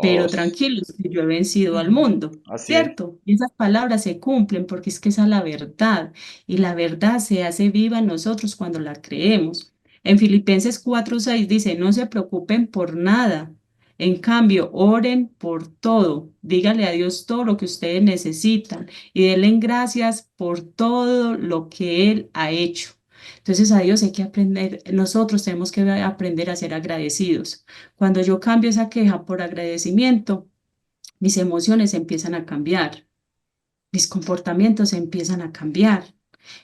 Pero Todos. tranquilos, que yo he vencido al mundo, Así es. ¿cierto? Y esas palabras se cumplen porque es que esa es la verdad. Y la verdad se hace viva en nosotros cuando la creemos. En Filipenses 4:6 dice, no se preocupen por nada. En cambio, oren por todo. Dígale a Dios todo lo que ustedes necesitan y denle gracias por todo lo que Él ha hecho. Entonces a Dios hay que aprender, nosotros tenemos que aprender a ser agradecidos. Cuando yo cambio esa queja por agradecimiento, mis emociones empiezan a cambiar, mis comportamientos empiezan a cambiar.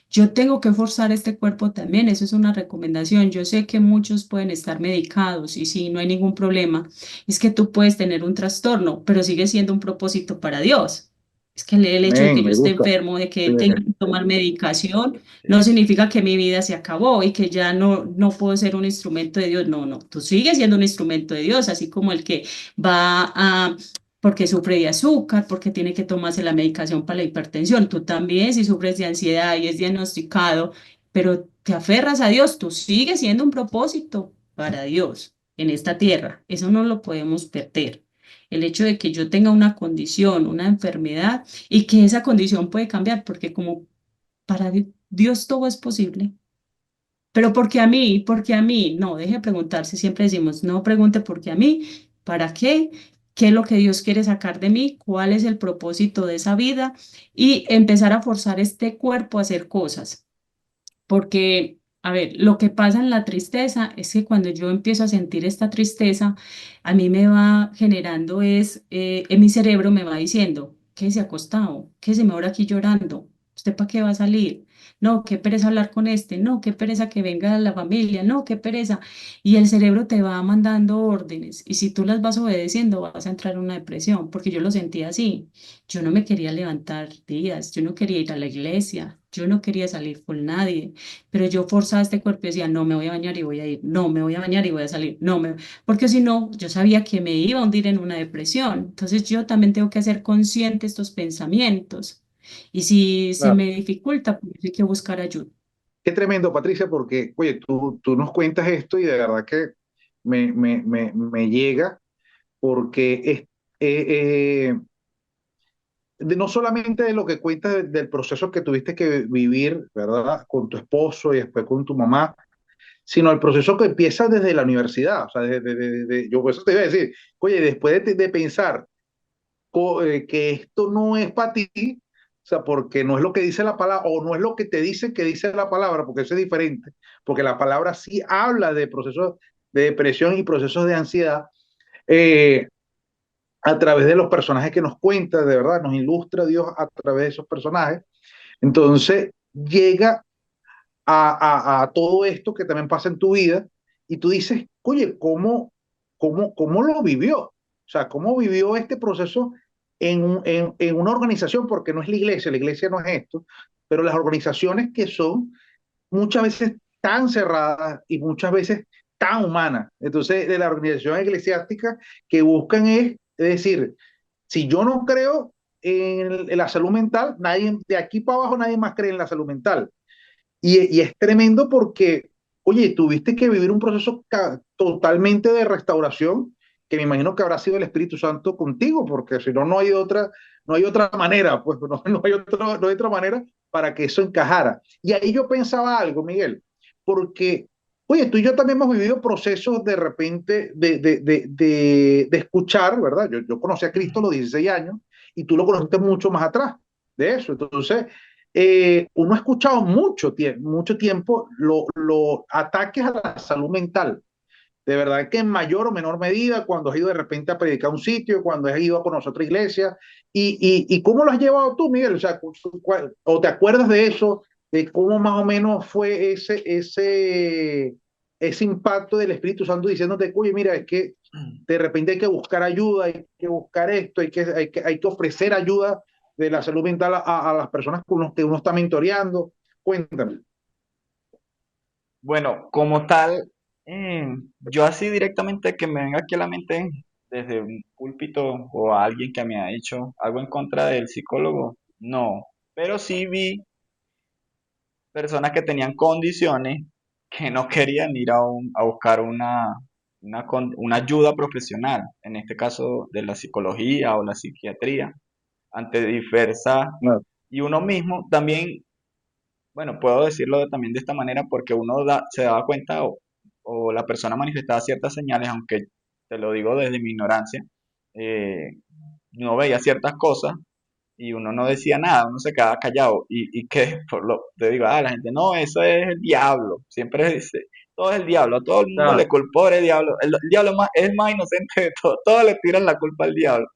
Yo tengo que forzar este cuerpo también, eso es una recomendación. Yo sé que muchos pueden estar medicados y sí, no hay ningún problema. Es que tú puedes tener un trastorno, pero sigue siendo un propósito para Dios. Es que el hecho de que Amén, yo me esté gusta. enfermo, de que Eh, tenga que tomar medicación, no Sí. significa que mi vida se acabó y que ya no puedo ser un instrumento de Dios. No, no, tú sigues siendo un instrumento de Dios, así como el que va a porque sufre de azúcar, porque tiene que tomarse la medicación para la hipertensión. Tú también, si sufres de ansiedad y es diagnosticado, pero te aferras a Dios, tú sigues siendo un propósito para Dios en esta tierra. Eso no lo podemos perder. El hecho de que yo tenga una condición, una enfermedad y que esa condición puede cambiar, porque como para Dios todo es posible. Pero porque a mí, no, deje de preguntarse, siempre decimos, no pregunte por qué a mí, ¿para qué? ¿Qué es lo que Dios quiere sacar de mí? ¿Cuál es el propósito de esa vida? Y empezar a forzar este cuerpo a hacer cosas. Porque, a ver, lo que pasa en la tristeza es que cuando yo empiezo a sentir esta tristeza, a mí me va generando en mi cerebro me va diciendo, quédese acostado, quédese mejor aquí llorando, ¿usted para qué va a salir? No, qué pereza hablar con este, no, qué pereza que venga la familia, no, qué pereza. Y el cerebro te va mandando órdenes y si tú las vas obedeciendo vas a entrar en una depresión, porque yo lo sentía así. Yo no me quería levantar días, yo no quería ir a la iglesia, yo no quería salir con nadie. Pero yo forzaba este cuerpo y decía, no me voy a bañar y voy a ir, no me voy a bañar y voy a salir, porque si no, yo sabía que me iba a hundir en una depresión. Entonces yo también tengo que hacer consciente estos pensamientos. Y si se claro. me dificulta, pues hay que buscar ayuda. Qué tremendo, Patricia, porque, oye, tú nos cuentas esto y de verdad que me llega porque no solamente de lo que cuentas del proceso que tuviste que vivir, ¿verdad? Con tu esposo y después con tu mamá, sino el proceso que empieza desde la universidad. O sea, yo por eso te iba a decir, oye, después de pensar que esto no es para ti, o sea, porque no es lo que dice la palabra, o no es lo que te dice que dice la palabra, porque eso es diferente, porque la palabra sí habla de procesos de depresión y procesos de ansiedad, eh, a través de los personajes que nos cuenta, de verdad, nos ilustra Dios a través de esos personajes. Entonces, llega a todo esto que también pasa en tu vida y tú dices, oye, ¿cómo lo vivió? O sea, ¿cómo vivió este proceso en una organización? Porque no es la iglesia no es esto, pero las organizaciones que son muchas veces tan cerradas y muchas veces tan humanas. Entonces, de la organización eclesiástica que buscan es decir, si yo no creo, en la salud mental, nadie, de aquí para abajo nadie más cree en la salud mental. Y es tremendo porque, oye, tuviste que vivir un proceso totalmente de restauración, que me imagino que habrá sido el Espíritu Santo contigo, porque si no, no hay otra manera, pues no hay otra manera para que eso encajara. Y ahí yo pensaba algo, Miguel, porque, oye, tú y yo también hemos vivido procesos de repente de escuchar, ¿verdad? Yo conocí a Cristo a los 16 años y tú lo conociste mucho más atrás de eso. Entonces, uno ha escuchado mucho tiempo los ataques a la salud mental. De verdad que en mayor o menor medida, cuando has ido de repente a predicar a un sitio, cuando has ido a conocer otra iglesia. ¿Y cómo lo has llevado tú, Miguel? O sea, ¿o te acuerdas de eso? De cómo más o menos fue ese impacto del Espíritu Santo diciéndote, oye, mira, es que de repente hay que buscar ayuda, hay que buscar esto, hay que ofrecer ayuda de la salud mental a las personas con las que uno está mentoreando. Cuéntame. Bueno, como tal, yo así directamente que me venga aquí a la mente desde un púlpito o a alguien que me ha dicho algo en contra del psicólogo, no. Pero sí vi personas que tenían condiciones que no querían ir a buscar una ayuda profesional, en este caso de la psicología o la psiquiatría, ante diversas, No, y uno mismo también, bueno, puedo decirlo también de esta manera porque se daba cuenta o la persona manifestaba ciertas señales, aunque te lo digo desde mi ignorancia, eh, no veía ciertas cosas y uno no decía nada, uno se quedaba callado y que te digo, la gente, no, eso es el diablo, siempre dice, todo es el diablo, a todo el mundo le no, culpó el diablo, el diablo es más inocente de todo, todos le tiran la culpa al diablo.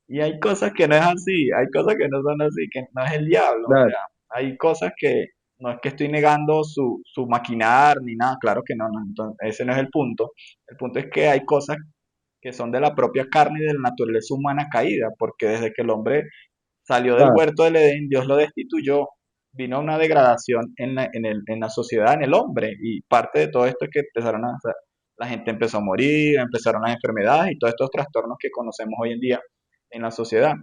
Y hay cosas que no es así, hay cosas que no son así, que no es el diablo, o no, sea, hay cosas que no es que estoy negando su maquinar ni nada, claro que no, no, entonces, ese no es el punto es que hay cosas que son de la propia carne y de la naturaleza humana caída, porque desde que el hombre salió del no, huerto del Edén, Dios lo destituyó, vino una degradación en la sociedad, en el hombre, y parte de todo esto es que la gente empezó a morir, empezaron las enfermedades y todos estos trastornos que conocemos hoy en día en la sociedad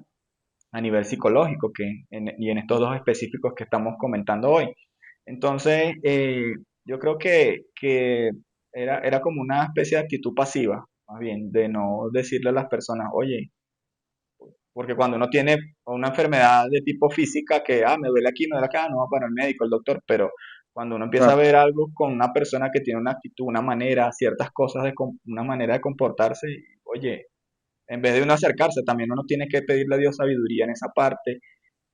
a nivel psicológico y en estos dos específicos que estamos comentando hoy. Entonces, yo creo que era como una especie de actitud pasiva, más bien, de no decirle a las personas, oye, porque cuando uno tiene una enfermedad de tipo física, que, me duele aquí, me duele acá, no va para el médico, el doctor, pero cuando uno empieza a no, ver algo con una persona que tiene una actitud, una manera, ciertas cosas, una manera de comportarse, oye, en vez de uno acercarse, también uno tiene que pedirle a Dios sabiduría en esa parte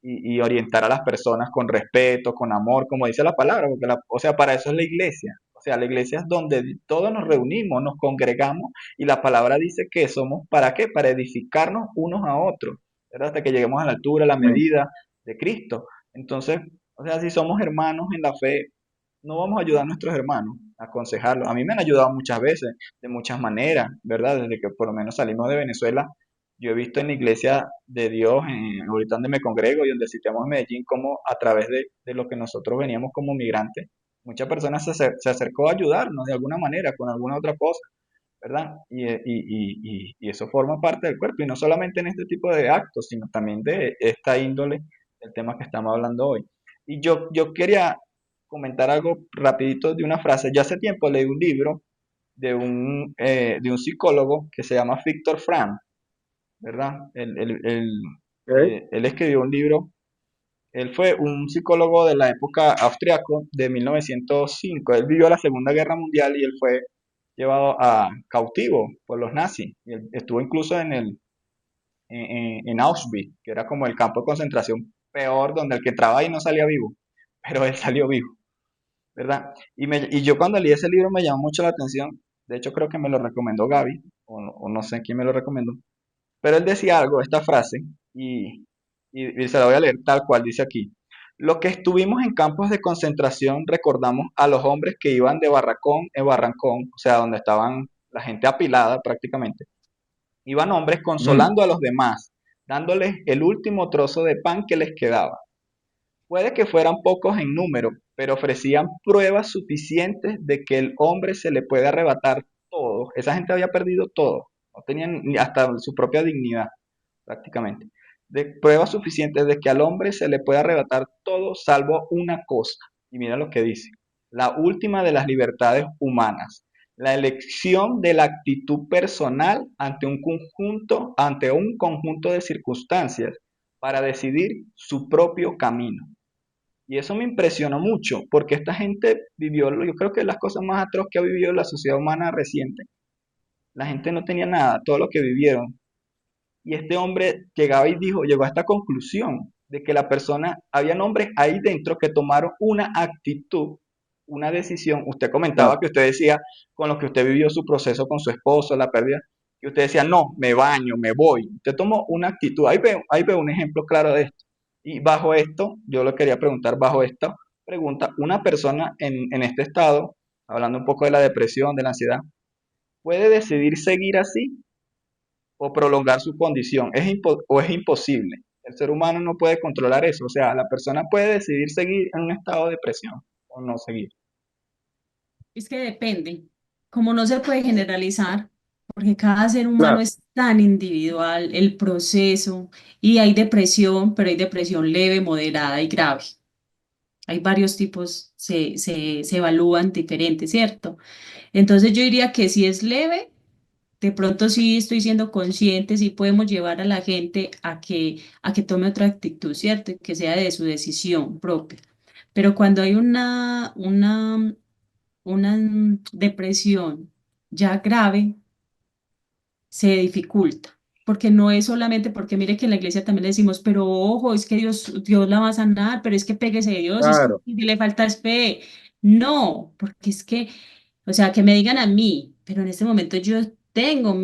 y orientar a las personas con respeto, con amor, como dice la palabra, porque o sea, para eso es la iglesia. O sea, la iglesia es donde todos nos reunimos, nos congregamos y la palabra dice que somos, ¿para qué? Para edificarnos unos a otros, ¿verdad? Hasta que lleguemos a la altura, a la amén. medida de Cristo. Entonces, o sea, si somos hermanos en la fe, no vamos a ayudar a nuestros hermanos, a aconsejarlos. A mí me han ayudado muchas veces, de muchas maneras, ¿verdad? Desde que por lo menos salimos de Venezuela, yo he visto en la iglesia de Dios, ahorita donde me congrego y donde sitiamos en Medellín, como a través de lo que nosotros veníamos como migrantes, muchas personas se acercó a ayudarnos de alguna manera, con alguna otra cosa, ¿verdad? Y eso forma parte del cuerpo, y no solamente en este tipo de actos, sino también de esta índole del tema que estamos hablando hoy. Y yo quería comentar algo rapidito de una frase. Yo hace tiempo leí un libro de un psicólogo que se llama Viktor Frankl, ¿verdad? Ok, Él escribió un libro, él fue un psicólogo de la época austriaco de 1905. Él vivió la Segunda Guerra Mundial y él fue llevado a cautivo por los nazis. Y él estuvo incluso en Auschwitz, que era como el campo de concentración peor, donde el que entraba ahí no salía vivo, pero él salió vivo, ¿verdad? Y yo cuando leí ese libro me llamó mucho la atención. De hecho, creo que me lo recomendó Gaby, o no sé quién me lo recomendó. Pero él decía algo, esta frase, y se la voy a leer tal cual dice aquí. Los que estuvimos en campos de concentración recordamos a los hombres que iban de barracón en barracón, o sea, donde estaban la gente apilada prácticamente. Iban hombres mm, consolando a los demás, dándoles el último trozo de pan que les quedaba. Puede que fueran pocos en número, pero ofrecían pruebas suficientes de que el hombre se le puede arrebatar todo. Esa gente había perdido todo, no tenían ni hasta su propia dignidad prácticamente. de pruebas suficientes de que al hombre se le puede arrebatar todo salvo una cosa. Y mira lo que dice, la última de las libertades humanas, la elección de la actitud personal ante un conjunto de circunstancias para decidir su propio camino. Y eso me impresionó mucho, porque esta gente vivió, yo creo que las cosas más atroces que ha vivido la sociedad humana reciente. La gente no tenía nada, todo lo que vivieron. Y este hombre llegaba y dijo, llegó a esta conclusión de que la persona, había hombres ahí dentro que tomaron una actitud, una decisión. Usted comentaba Claro, que usted decía, con lo que usted vivió su proceso con su esposo, la pérdida, que usted decía, no, me baño, me voy. Usted tomó una actitud. Ahí veo un ejemplo claro de esto. Y bajo esto, yo le quería preguntar, bajo esta pregunta, una persona en este estado, hablando un poco de la depresión, de la ansiedad, puede decidir seguir así o prolongar su condición. O es imposible. El ser humano no puede controlar eso. O sea, la persona puede decidir seguir en un estado de depresión o no seguir. Es que depende, como no se puede generalizar, porque cada ser humano claro, es tan individual, el proceso, y hay depresión, pero hay depresión leve, moderada y grave. Hay varios tipos, se evalúan diferentes, ¿cierto? Entonces yo diría que si es leve, de pronto sí estoy siendo consciente, sí podemos llevar a la gente a que tome otra actitud, ¿cierto? Y que sea de su decisión propia. Pero cuando hay una depresión ya grave, se dificulta. Porque no es solamente, porque mire que en la iglesia también le decimos, pero ojo, es que Dios la va a sanar, pero es que péguese de Dios, es que claro, le falta es fe. No, porque es que, o sea, que me digan a mí, pero en este momento yo tengo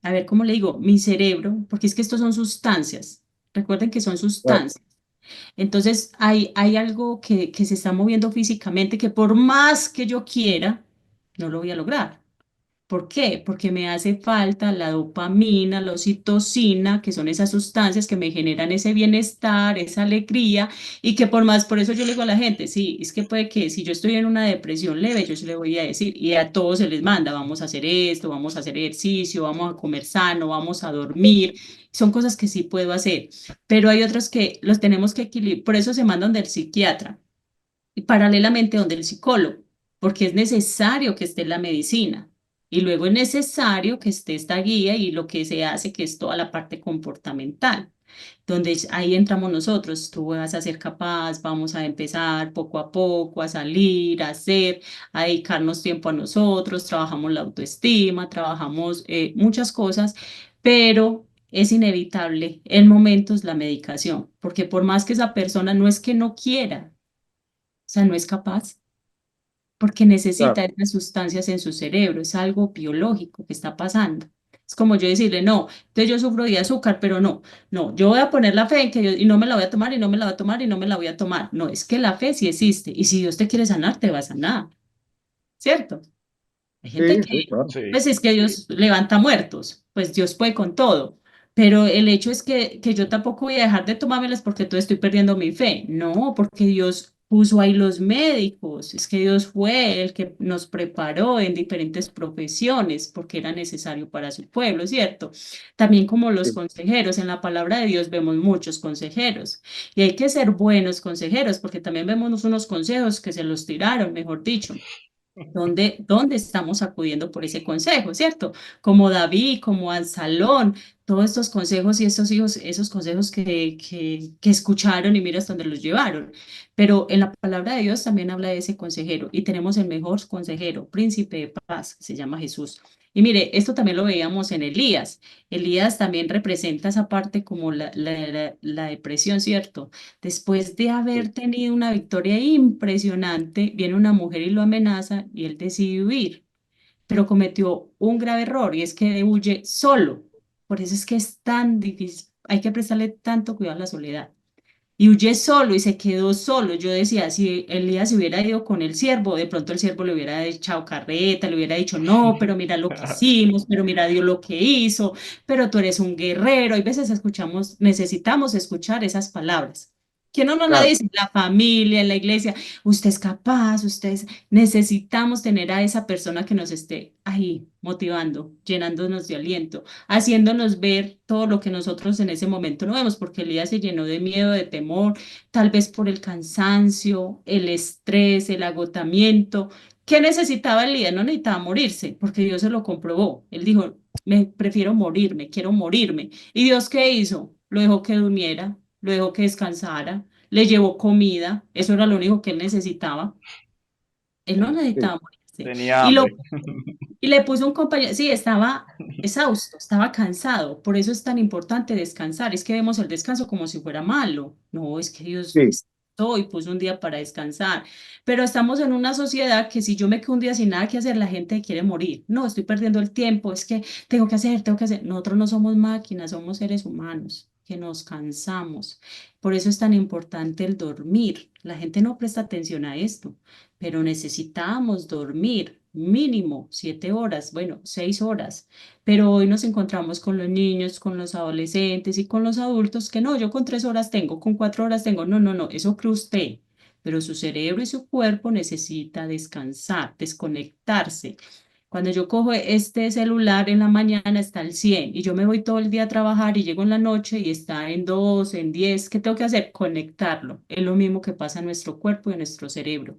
a ver, ¿cómo le digo? Mi cerebro, porque es que estos son sustancias. Recuerden que son claro. sustancias. Entonces, hay algo que se está moviendo físicamente que por más que yo quiera, no lo voy a lograr. ¿Por qué? Porque me hace falta la dopamina, la oxitocina, que son esas sustancias que me generan ese bienestar, esa alegría, y que por más, por eso yo le digo a la gente, sí, es que puede que si yo estoy en una depresión leve, yo se le voy a decir, y a todos se les manda, vamos a hacer esto, vamos a hacer ejercicio, vamos a comer sano, vamos a dormir, son cosas que sí puedo hacer, pero hay otros que los tenemos que equilibrar, por eso se mandan del psiquiatra y paralelamente donde el psicólogo, porque es necesario que esté la medicina. Y luego es necesario que esté esta guía y lo que se hace, que es toda la parte comportamental, donde ahí entramos nosotros. Tú vas a ser capaz, vamos a empezar poco a poco a salir, a hacer, a dedicarnos tiempo a nosotros, trabajamos la autoestima, trabajamos muchas cosas, pero es inevitable en momentos la medicación, porque por más que esa persona no es que no quiera, o sea, no es capaz porque Claro. necesita esas sustancias en su cerebro, es algo biológico que está pasando. Es como yo decirle, no, entonces yo sufro de azúcar, pero no, yo voy a poner la fe en que yo, y no me la voy a tomar, y no me la voy a tomar, y no me la voy a tomar. No, es que la fe sí existe, y si Dios te quiere sanar, te va a sanar, ¿cierto? Hay gente Sí, que, sí, claro. Sí, pues es que Dios levanta muertos, pues Dios puede con todo. Pero el hecho es que yo tampoco voy a dejar de tomármelas porque todo estoy perdiendo mi fe. No, porque Dios puso ahí los médicos. Es que Dios fue el que nos preparó en diferentes profesiones porque era necesario para su pueblo, ¿cierto? También como los Sí, consejeros. En la palabra de Dios vemos muchos consejeros. Y hay que ser buenos consejeros porque también vemos unos consejos que se los tiraron, mejor dicho. ¿Dónde estamos acudiendo por ese consejo, cierto? Como David, como Absalón, todos estos consejos y estos hijos, esos consejos que escucharon y miras dónde los llevaron. Pero en la palabra de Dios también habla de ese consejero y tenemos el mejor consejero, príncipe de paz, que se llama Jesús. Y mire, esto también lo veíamos en Elías. Elías también representa esa parte como la depresión, ¿cierto? Después de sí, haber tenido una victoria impresionante, viene una mujer y lo amenaza y él decide huir, pero cometió un grave error y es que huye solo. Por eso es que es tan difícil, hay que prestarle tanto cuidado a la soledad. Y huye solo y se quedó solo. Yo decía, si Elías se hubiera ido con el siervo, de pronto el siervo le hubiera echado carreta, le hubiera dicho, no, pero mira lo que hicimos, pero mira Dios lo que hizo, pero tú eres un guerrero. Hay veces escuchamos, necesitamos escuchar esas palabras. ¿Quién no nos la Claro, dice? La familia, la iglesia. Usted es capaz, necesitamos tener a esa persona que nos esté ahí motivando, llenándonos de aliento, haciéndonos ver todo lo que nosotros en ese momento no vemos, porque Elías se llenó de miedo, de temor, tal vez por el cansancio, el estrés, el agotamiento. ¿Qué necesitaba Elías? No necesitaba morirse, porque Dios se lo comprobó. Él dijo, me prefiero morirme, quiero morirme. ¿Y Dios qué hizo? Lo dejó que durmiera, lo dejó que descansara, le llevó comida, eso era lo único que él necesitaba. Él no sí, necesitaba morirse. Tenía Y, hambre. lo, y le puso un compañero, sí, estaba exhausto, estaba cansado, por eso es tan importante descansar. Es que vemos el descanso como si fuera malo. No, es que Dios sí. descansó y puso un día para descansar. Pero estamos en una sociedad que si yo me quedo un día sin nada que hacer, la gente quiere morir. No, estoy perdiendo el tiempo, es que tengo que hacer, tengo que hacer. Nosotros no somos máquinas, somos seres humanos que nos cansamos. Por eso es tan importante el dormir. La gente no presta atención a esto, pero necesitamos dormir mínimo 7 horas, bueno, 6 horas. Pero hoy nos encontramos con los niños, con los adolescentes y con los adultos que no, yo con 3 horas tengo, con 4 horas tengo. No, no, no, eso cree usted. Pero su cerebro y su cuerpo necesita descansar, desconectarse. Cuando yo cojo este celular en la mañana está al 100 y yo me voy todo el día a trabajar y llego en la noche y está en 2, en 10. ¿Qué tengo que hacer? Conectarlo. Es lo mismo que pasa en nuestro cuerpo y en nuestro cerebro.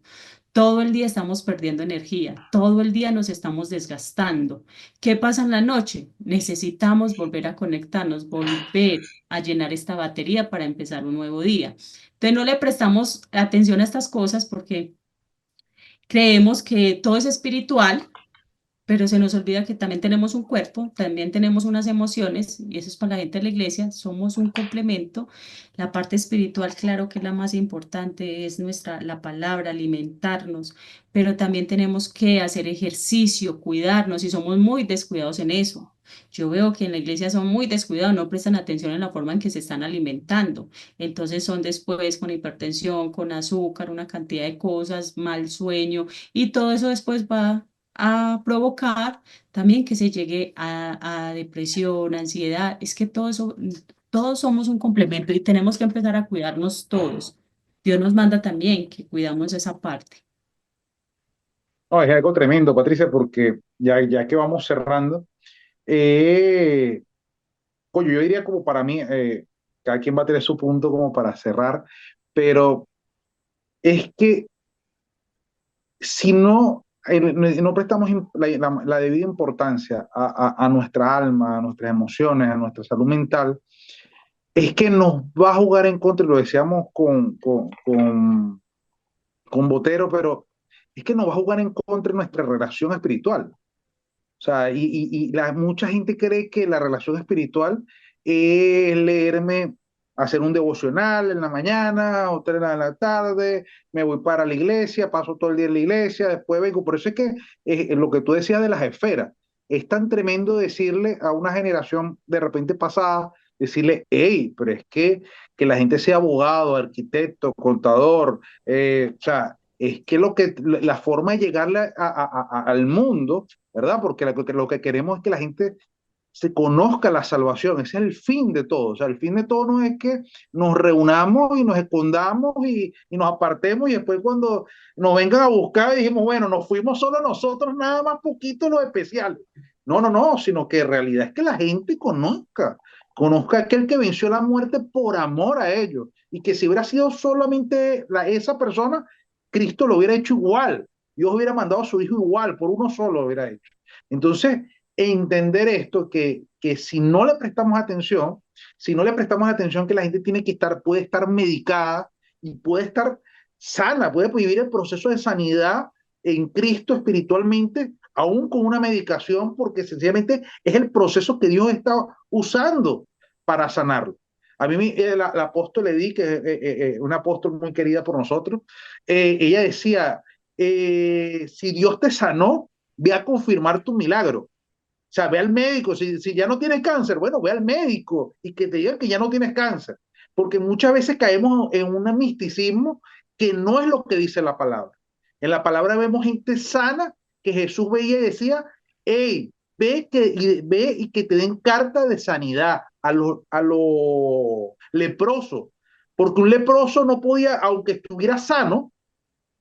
Todo el día estamos perdiendo energía, todo el día nos estamos desgastando. ¿Qué pasa en la noche? Necesitamos volver a conectarnos, volver a llenar esta batería para empezar un nuevo día. Entonces no le prestamos atención a estas cosas porque creemos que todo es espiritual, pero se nos olvida que también tenemos un cuerpo, también tenemos unas emociones, y eso es para la gente de la iglesia, somos un complemento. La parte espiritual, claro que es la más importante, es la palabra, alimentarnos, pero también tenemos que hacer ejercicio, cuidarnos, y somos muy descuidados en eso. Yo veo que en la iglesia son muy descuidados, no prestan atención en la forma en que se están alimentando. Entonces son después con hipertensión, con azúcar, una cantidad de cosas, mal sueño, y todo eso después va a provocar también que se llegue a depresión, ansiedad. Es que todo eso, todos somos un complemento y tenemos que empezar a cuidarnos todos. Dios nos manda también que cuidamos esa parte. No, es algo tremendo, Patricia, porque ya que vamos cerrando, eh, coño, yo diría como para mí, cada quien va a tener su punto como para cerrar, pero es que si no, no prestamos la debida importancia a nuestra alma, a nuestras emociones, a nuestra salud mental, es que nos va a jugar en contra, y lo decíamos con Botero, pero es que nos va a jugar en contra de nuestra relación espiritual. O sea, mucha gente cree que la relación espiritual es leerme, hacer un devocional en la mañana, otra en la tarde, me voy para la iglesia, paso todo el día en la iglesia, después vengo. Por eso es que lo que tú decías de las esferas, es tan tremendo decirle a una generación de repente pasada, decirle, hey, pero es que la gente sea abogado, arquitecto, contador, o sea, es que la forma de llegarle al mundo, ¿verdad? Porque lo que queremos es que la gente se conozca la salvación, ese es el fin de todo, o sea, el fin de todo no es que nos reunamos y nos escondamos y nos apartemos y después cuando nos vengan a buscar y dijimos, bueno, nos fuimos solo nosotros, nada más poquito los especiales. No, no, no, sino que en realidad es que la gente conozca a aquel que venció la muerte por amor a ellos y que si hubiera sido solamente esa persona, Cristo lo hubiera hecho igual, Dios hubiera mandado a su hijo igual, por uno solo lo hubiera hecho. Entonces, entender esto, que si no le prestamos atención, si no le prestamos atención que la gente tiene que estar, puede estar medicada y puede estar sana, puede vivir el proceso de sanidad en Cristo espiritualmente, aún con una medicación, porque sencillamente es el proceso que Dios está usando para sanarlo. A mí la apóstol Edith, que es una apóstol muy querida por nosotros, ella decía, si Dios te sanó, ve a confirmar tu milagro. O sea, ve al médico, si ya no tienes cáncer, bueno, ve al médico y que te digan que ya no tienes cáncer, porque muchas veces caemos en un misticismo que no es lo que dice la palabra. En la palabra vemos gente sana que Jesús veía y decía, hey, ve y que te den carta de sanidad a los leprosos, porque un leproso no podía, aunque estuviera sano,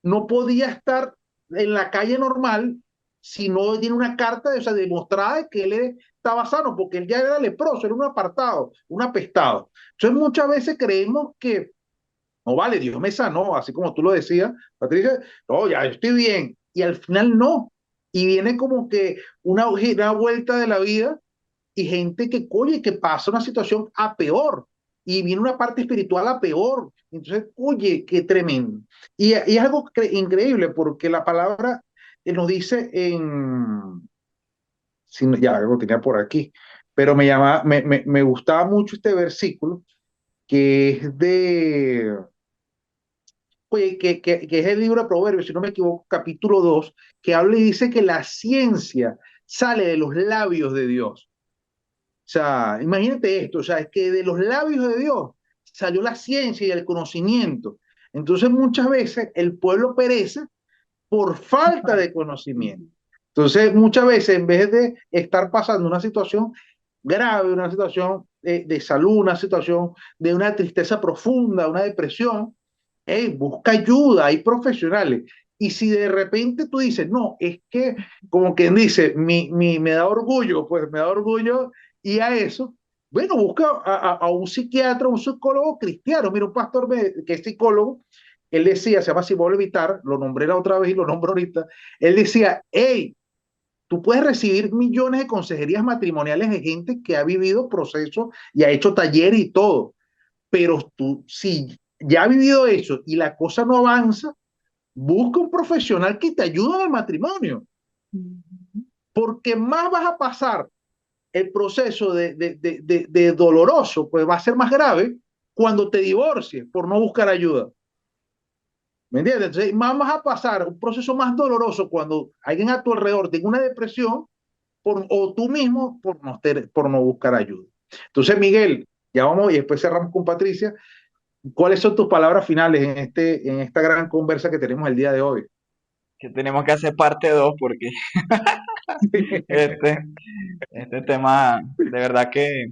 no podía estar en la calle normal si no tiene una carta, o sea, demostrada que él estaba sano, porque él ya era leproso, era un apartado, un apestado. Entonces muchas veces creemos que, no vale, Dios me sanó, así como tú lo decías, Patricia, no, ya estoy bien, y al final no. Y viene como que una vuelta de la vida y gente que, oye, que pasa una situación a peor y viene una parte espiritual a peor. Entonces, oye, qué tremendo. Y es algo increíble porque la palabra nos dice en, si ya lo tenía por aquí, pero me gustaba mucho este versículo que es de, oye, que es el libro de Proverbios, si no me equivoco, capítulo 2 que habla y dice que la ciencia sale de los labios de Dios. O sea, imagínate esto, o sea, es que de los labios de Dios salió la ciencia y el conocimiento. Entonces muchas veces el pueblo perece por falta de conocimiento. Entonces muchas veces en vez de estar pasando una situación grave, una situación de salud, una situación de una tristeza profunda, una depresión, hey, busca ayuda, hay profesionales. Y si de repente tú dices, no, es que, como quien dice, me da orgullo, pues me da orgullo y a eso, bueno, busca a un psiquiatra, un psicólogo cristiano. Mira, un pastor que es psicólogo, él decía, se llama Simón Vitar, lo nombré la otra vez y lo nombro ahorita, él decía, hey, tú puedes recibir millones de consejerías matrimoniales de gente que ha vivido procesos y ha hecho talleres y todo, pero tú, si ya ha vivido eso y la cosa no avanza, busca un profesional que te ayude en el matrimonio, porque más vas a pasar el proceso de doloroso, pues va a ser más grave cuando te divorcies por no buscar ayuda. ¿Me entiendes? Entonces, más vas a pasar un proceso más doloroso cuando alguien a tu alrededor tenga una depresión o tú mismo por no buscar ayuda. Entonces, Miguel, ya vamos y después cerramos con Patricia. ¿Cuáles son tus palabras finales en esta gran conversa que tenemos el día de hoy? Que tenemos que hacer parte 2 porque este, este tema, de verdad que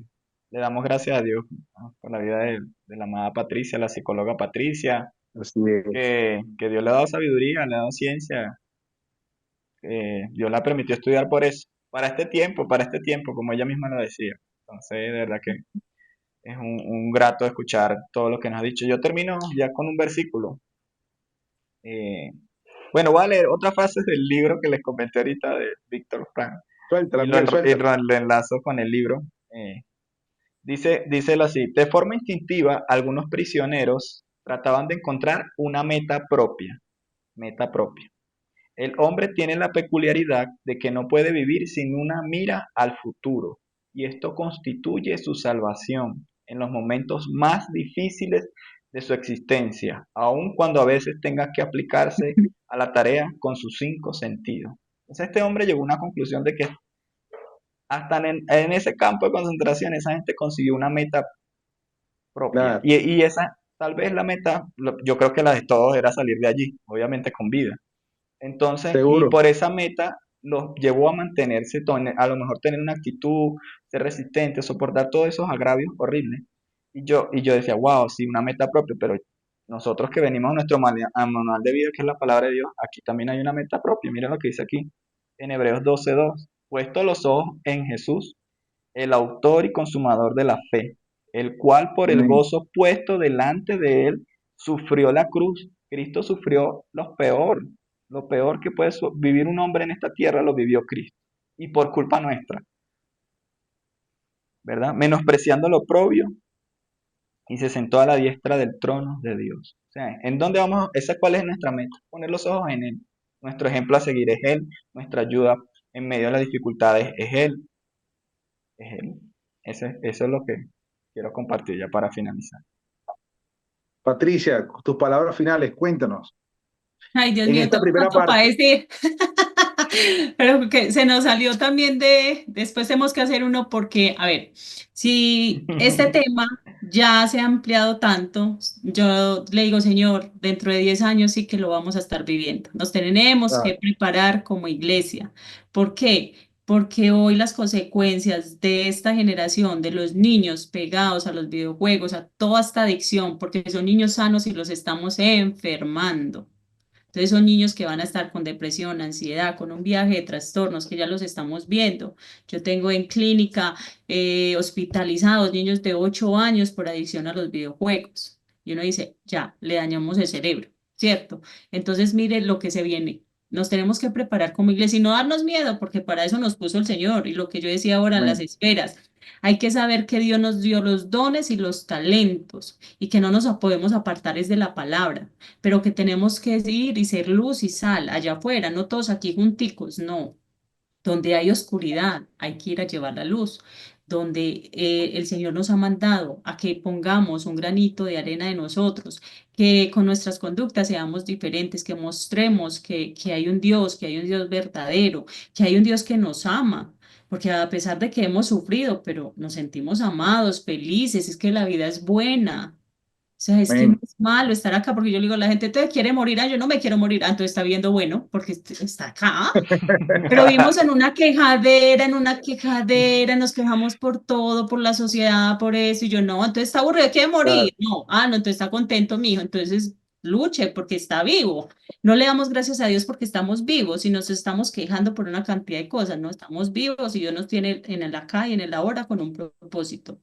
le damos gracias a Dios, ¿no? Por la vida de la amada Patricia, la psicóloga Patricia, Así es. que Dios le ha dado sabiduría, le ha dado ciencia, Dios la permitió estudiar por eso, para este tiempo, como ella misma lo decía. Entonces, de verdad que es un grato escuchar todo lo que nos ha dicho. Yo termino ya con un versículo. eh, bueno, voy a leer otra frase del libro que les comenté ahorita de Víctor Frank Suéltala, y lo, Miguel, y suéltala. lo enlazo con el libro. Díselo así, de forma instintiva, algunos prisioneros trataban de encontrar una meta propia, meta propia. El hombre tiene la peculiaridad de que no puede vivir sin una mira al futuro, y esto constituye su salvación en los momentos más difíciles de su existencia, aun cuando a veces tenga que aplicarse a la tarea con sus 5 sentidos. Entonces este hombre llegó a una conclusión de que hasta en ese campo de concentración esa gente consiguió una meta propia. Claro, Y esa, tal vez la meta, yo creo que la de todos era salir de allí, obviamente con vida. Entonces, y seguro. por esa meta los llevó a mantenerse, a lo mejor tener una actitud, ser resistente, soportar todos esos agravios horribles. Y yo decía, wow, sí, una meta propia, pero nosotros que venimos a nuestro manual de vida, que es la palabra de Dios, aquí también hay una meta propia. Miren lo que dice aquí, en Hebreos 12:2, puesto los ojos en Jesús, el autor y consumador de la fe, el cual por el Amén. gozo puesto delante de él sufrió la cruz. Cristo sufrió lo peor que puede vivir un hombre en esta tierra lo vivió Cristo. Y por culpa nuestra, ¿verdad? Menospreciando lo propio y se sentó a la diestra del trono de Dios. O sea, ¿en dónde vamos? ¿Cuál es nuestra meta? Poner los ojos en Él. Nuestro ejemplo a seguir es Él. Nuestra ayuda en medio de las dificultades es Él. Es Él. Eso es lo que quiero compartir ya para finalizar. Patricia, tus palabras finales, cuéntanos. Ay, Dios En mío, esta tengo primera tanto para parte, decir. Pero que se nos salió también después tenemos que hacer uno porque, a ver, si este tema ya se ha ampliado tanto, yo le digo, Señor, dentro de 10 años sí que lo vamos a estar viviendo. Nos tenemos ah, que preparar como iglesia. ¿Por qué? porque hoy las consecuencias de esta generación, de los niños pegados a los videojuegos, a toda esta adicción, porque son niños sanos y los estamos enfermando. Entonces son niños que van a estar con depresión, ansiedad, con un viaje de trastornos que ya los estamos viendo. Yo tengo en clínica hospitalizados niños de 8 años por adicción a los videojuegos. Y uno dice, ya, le dañamos el cerebro, ¿cierto? Entonces mire lo que se viene. Nos tenemos que preparar como iglesia y no darnos miedo, porque para eso nos puso el Señor. Y lo que yo decía ahora, las Amén. esferas. Hay que saber que Dios nos dio los dones y los talentos y que no nos podemos apartar es de la palabra, pero que tenemos que ir y ser luz y sal allá afuera, no todos aquí junticos, no. Donde hay oscuridad, hay que ir a llevar la luz. Donde el Señor nos ha mandado a que pongamos un granito de arena de nosotros, que con nuestras conductas seamos diferentes, que mostremos que hay un Dios verdadero, que hay un Dios que nos ama. Porque a pesar de que hemos sufrido, pero nos sentimos amados, felices, es que la vida es buena. O sea, es que no Amén. es malo estar acá, porque yo le digo a la gente, ¿te quiere morir? Ah, yo no me quiero morir. Ah, entonces está viendo bueno, porque está acá. Pero vivimos en una quejadera, nos quejamos por todo, por la sociedad, por eso, y yo no, entonces está aburrido, quiere Claro. morir. No, no, entonces está contento, mi hijo, entonces luche porque está vivo. No le damos gracias a Dios porque estamos vivos y nos estamos quejando por una cantidad de cosas, no estamos vivos y Dios nos tiene en el acá y en el ahora con un propósito.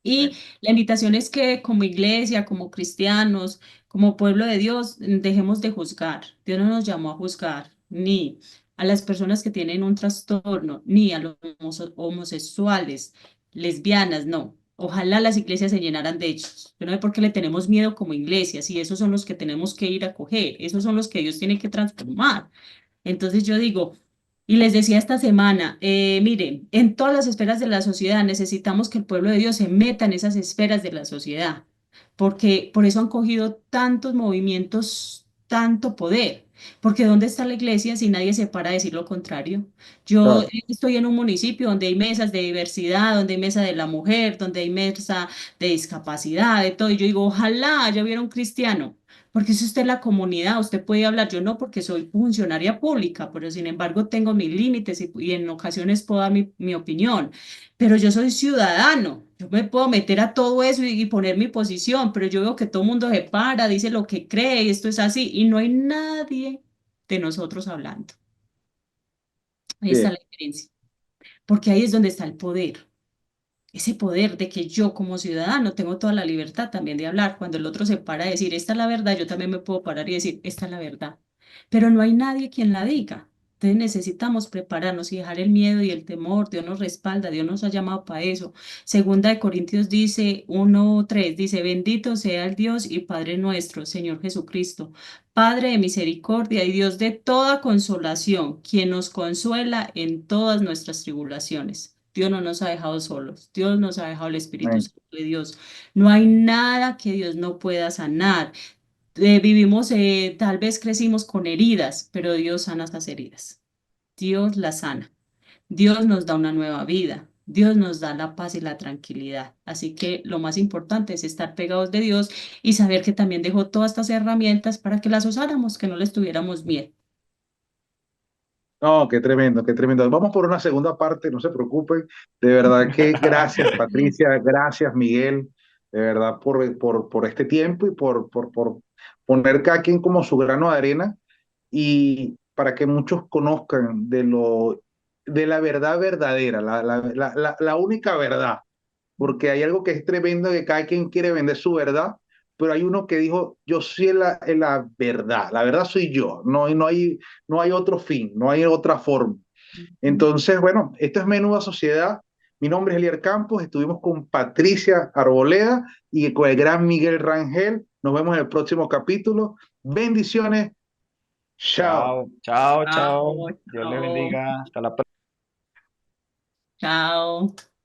Y Amén. la invitación es que como iglesia, como cristianos, como pueblo de Dios, dejemos de juzgar. Dios no nos llamó a juzgar ni a las personas que tienen un trastorno, ni a los homosexuales, lesbianas, no. Ojalá las iglesias se llenaran de ellos. Yo no sé por qué le tenemos miedo como iglesias y esos son los que tenemos que ir a coger, esos son los que Dios tiene que transformar. Entonces yo digo, y les decía esta semana, miren, en todas las esferas de la sociedad necesitamos que el pueblo de Dios se meta en esas esferas de la sociedad, porque por eso han cogido tantos movimientos, tanto poder. Porque ¿dónde está la iglesia si nadie se para a decir lo contrario? Yo Claro. estoy en un municipio donde hay mesas de diversidad, donde hay mesa de la mujer, donde hay mesa de discapacidad, de todo. Y yo digo, ojalá ya hubiera un cristiano porque si usted es la comunidad, usted puede hablar, yo no porque soy funcionaria pública, pero sin embargo tengo mis límites y en ocasiones puedo dar mi opinión, pero yo soy ciudadano, yo me puedo meter a todo eso y poner mi posición, pero yo veo que todo el mundo se para, dice lo que cree y esto es así y no hay nadie de nosotros hablando. Ahí está Bien. la diferencia, porque ahí es donde está el poder. Ese poder de que yo como ciudadano tengo toda la libertad también de hablar. Cuando el otro se para a decir, esta es la verdad, yo también me puedo parar y decir, esta es la verdad. Pero no hay nadie quien la diga. Entonces necesitamos prepararnos y dejar el miedo y el temor. Dios nos respalda, Dios nos ha llamado para eso. Segunda de Corintios dice 1:3, dice, bendito sea el Dios y Padre nuestro, Señor Jesucristo, Padre de misericordia y Dios de toda consolación, quien nos consuela en todas nuestras tribulaciones. Dios no nos ha dejado solos, Dios nos ha dejado el Espíritu Amén. Santo de Dios. No hay nada que Dios no pueda sanar. Vivimos, tal vez crecimos con heridas, pero Dios sana esas heridas. Dios las sana. Dios nos da una nueva vida. Dios nos da la paz y la tranquilidad. Así que lo más importante es estar pegados de Dios y saber que también dejó todas estas herramientas para que las usáramos, que no les tuviéramos miedo. No, qué tremendo, qué tremendo. Vamos por una segunda parte, no se preocupen. De verdad que gracias, Patricia, gracias, Miguel, de verdad por este tiempo y por poner cada quien como su grano de arena y para que muchos conozcan de la verdad verdadera, la única verdad, porque hay algo que es tremendo, que cada quien quiere vender su verdad, pero hay uno que dijo, yo soy la verdad soy yo, no hay otro fin, no hay otra forma. Entonces, bueno, esto es Menuda Sociedad. Mi nombre es Elier Campos, estuvimos con Patricia Arboleda y con el gran Miguel Rangel. Nos vemos en el próximo capítulo. Bendiciones. Chao. Chao, chao, chao. Chao, Dios les chao, bendiga. Hasta la próxima. chao.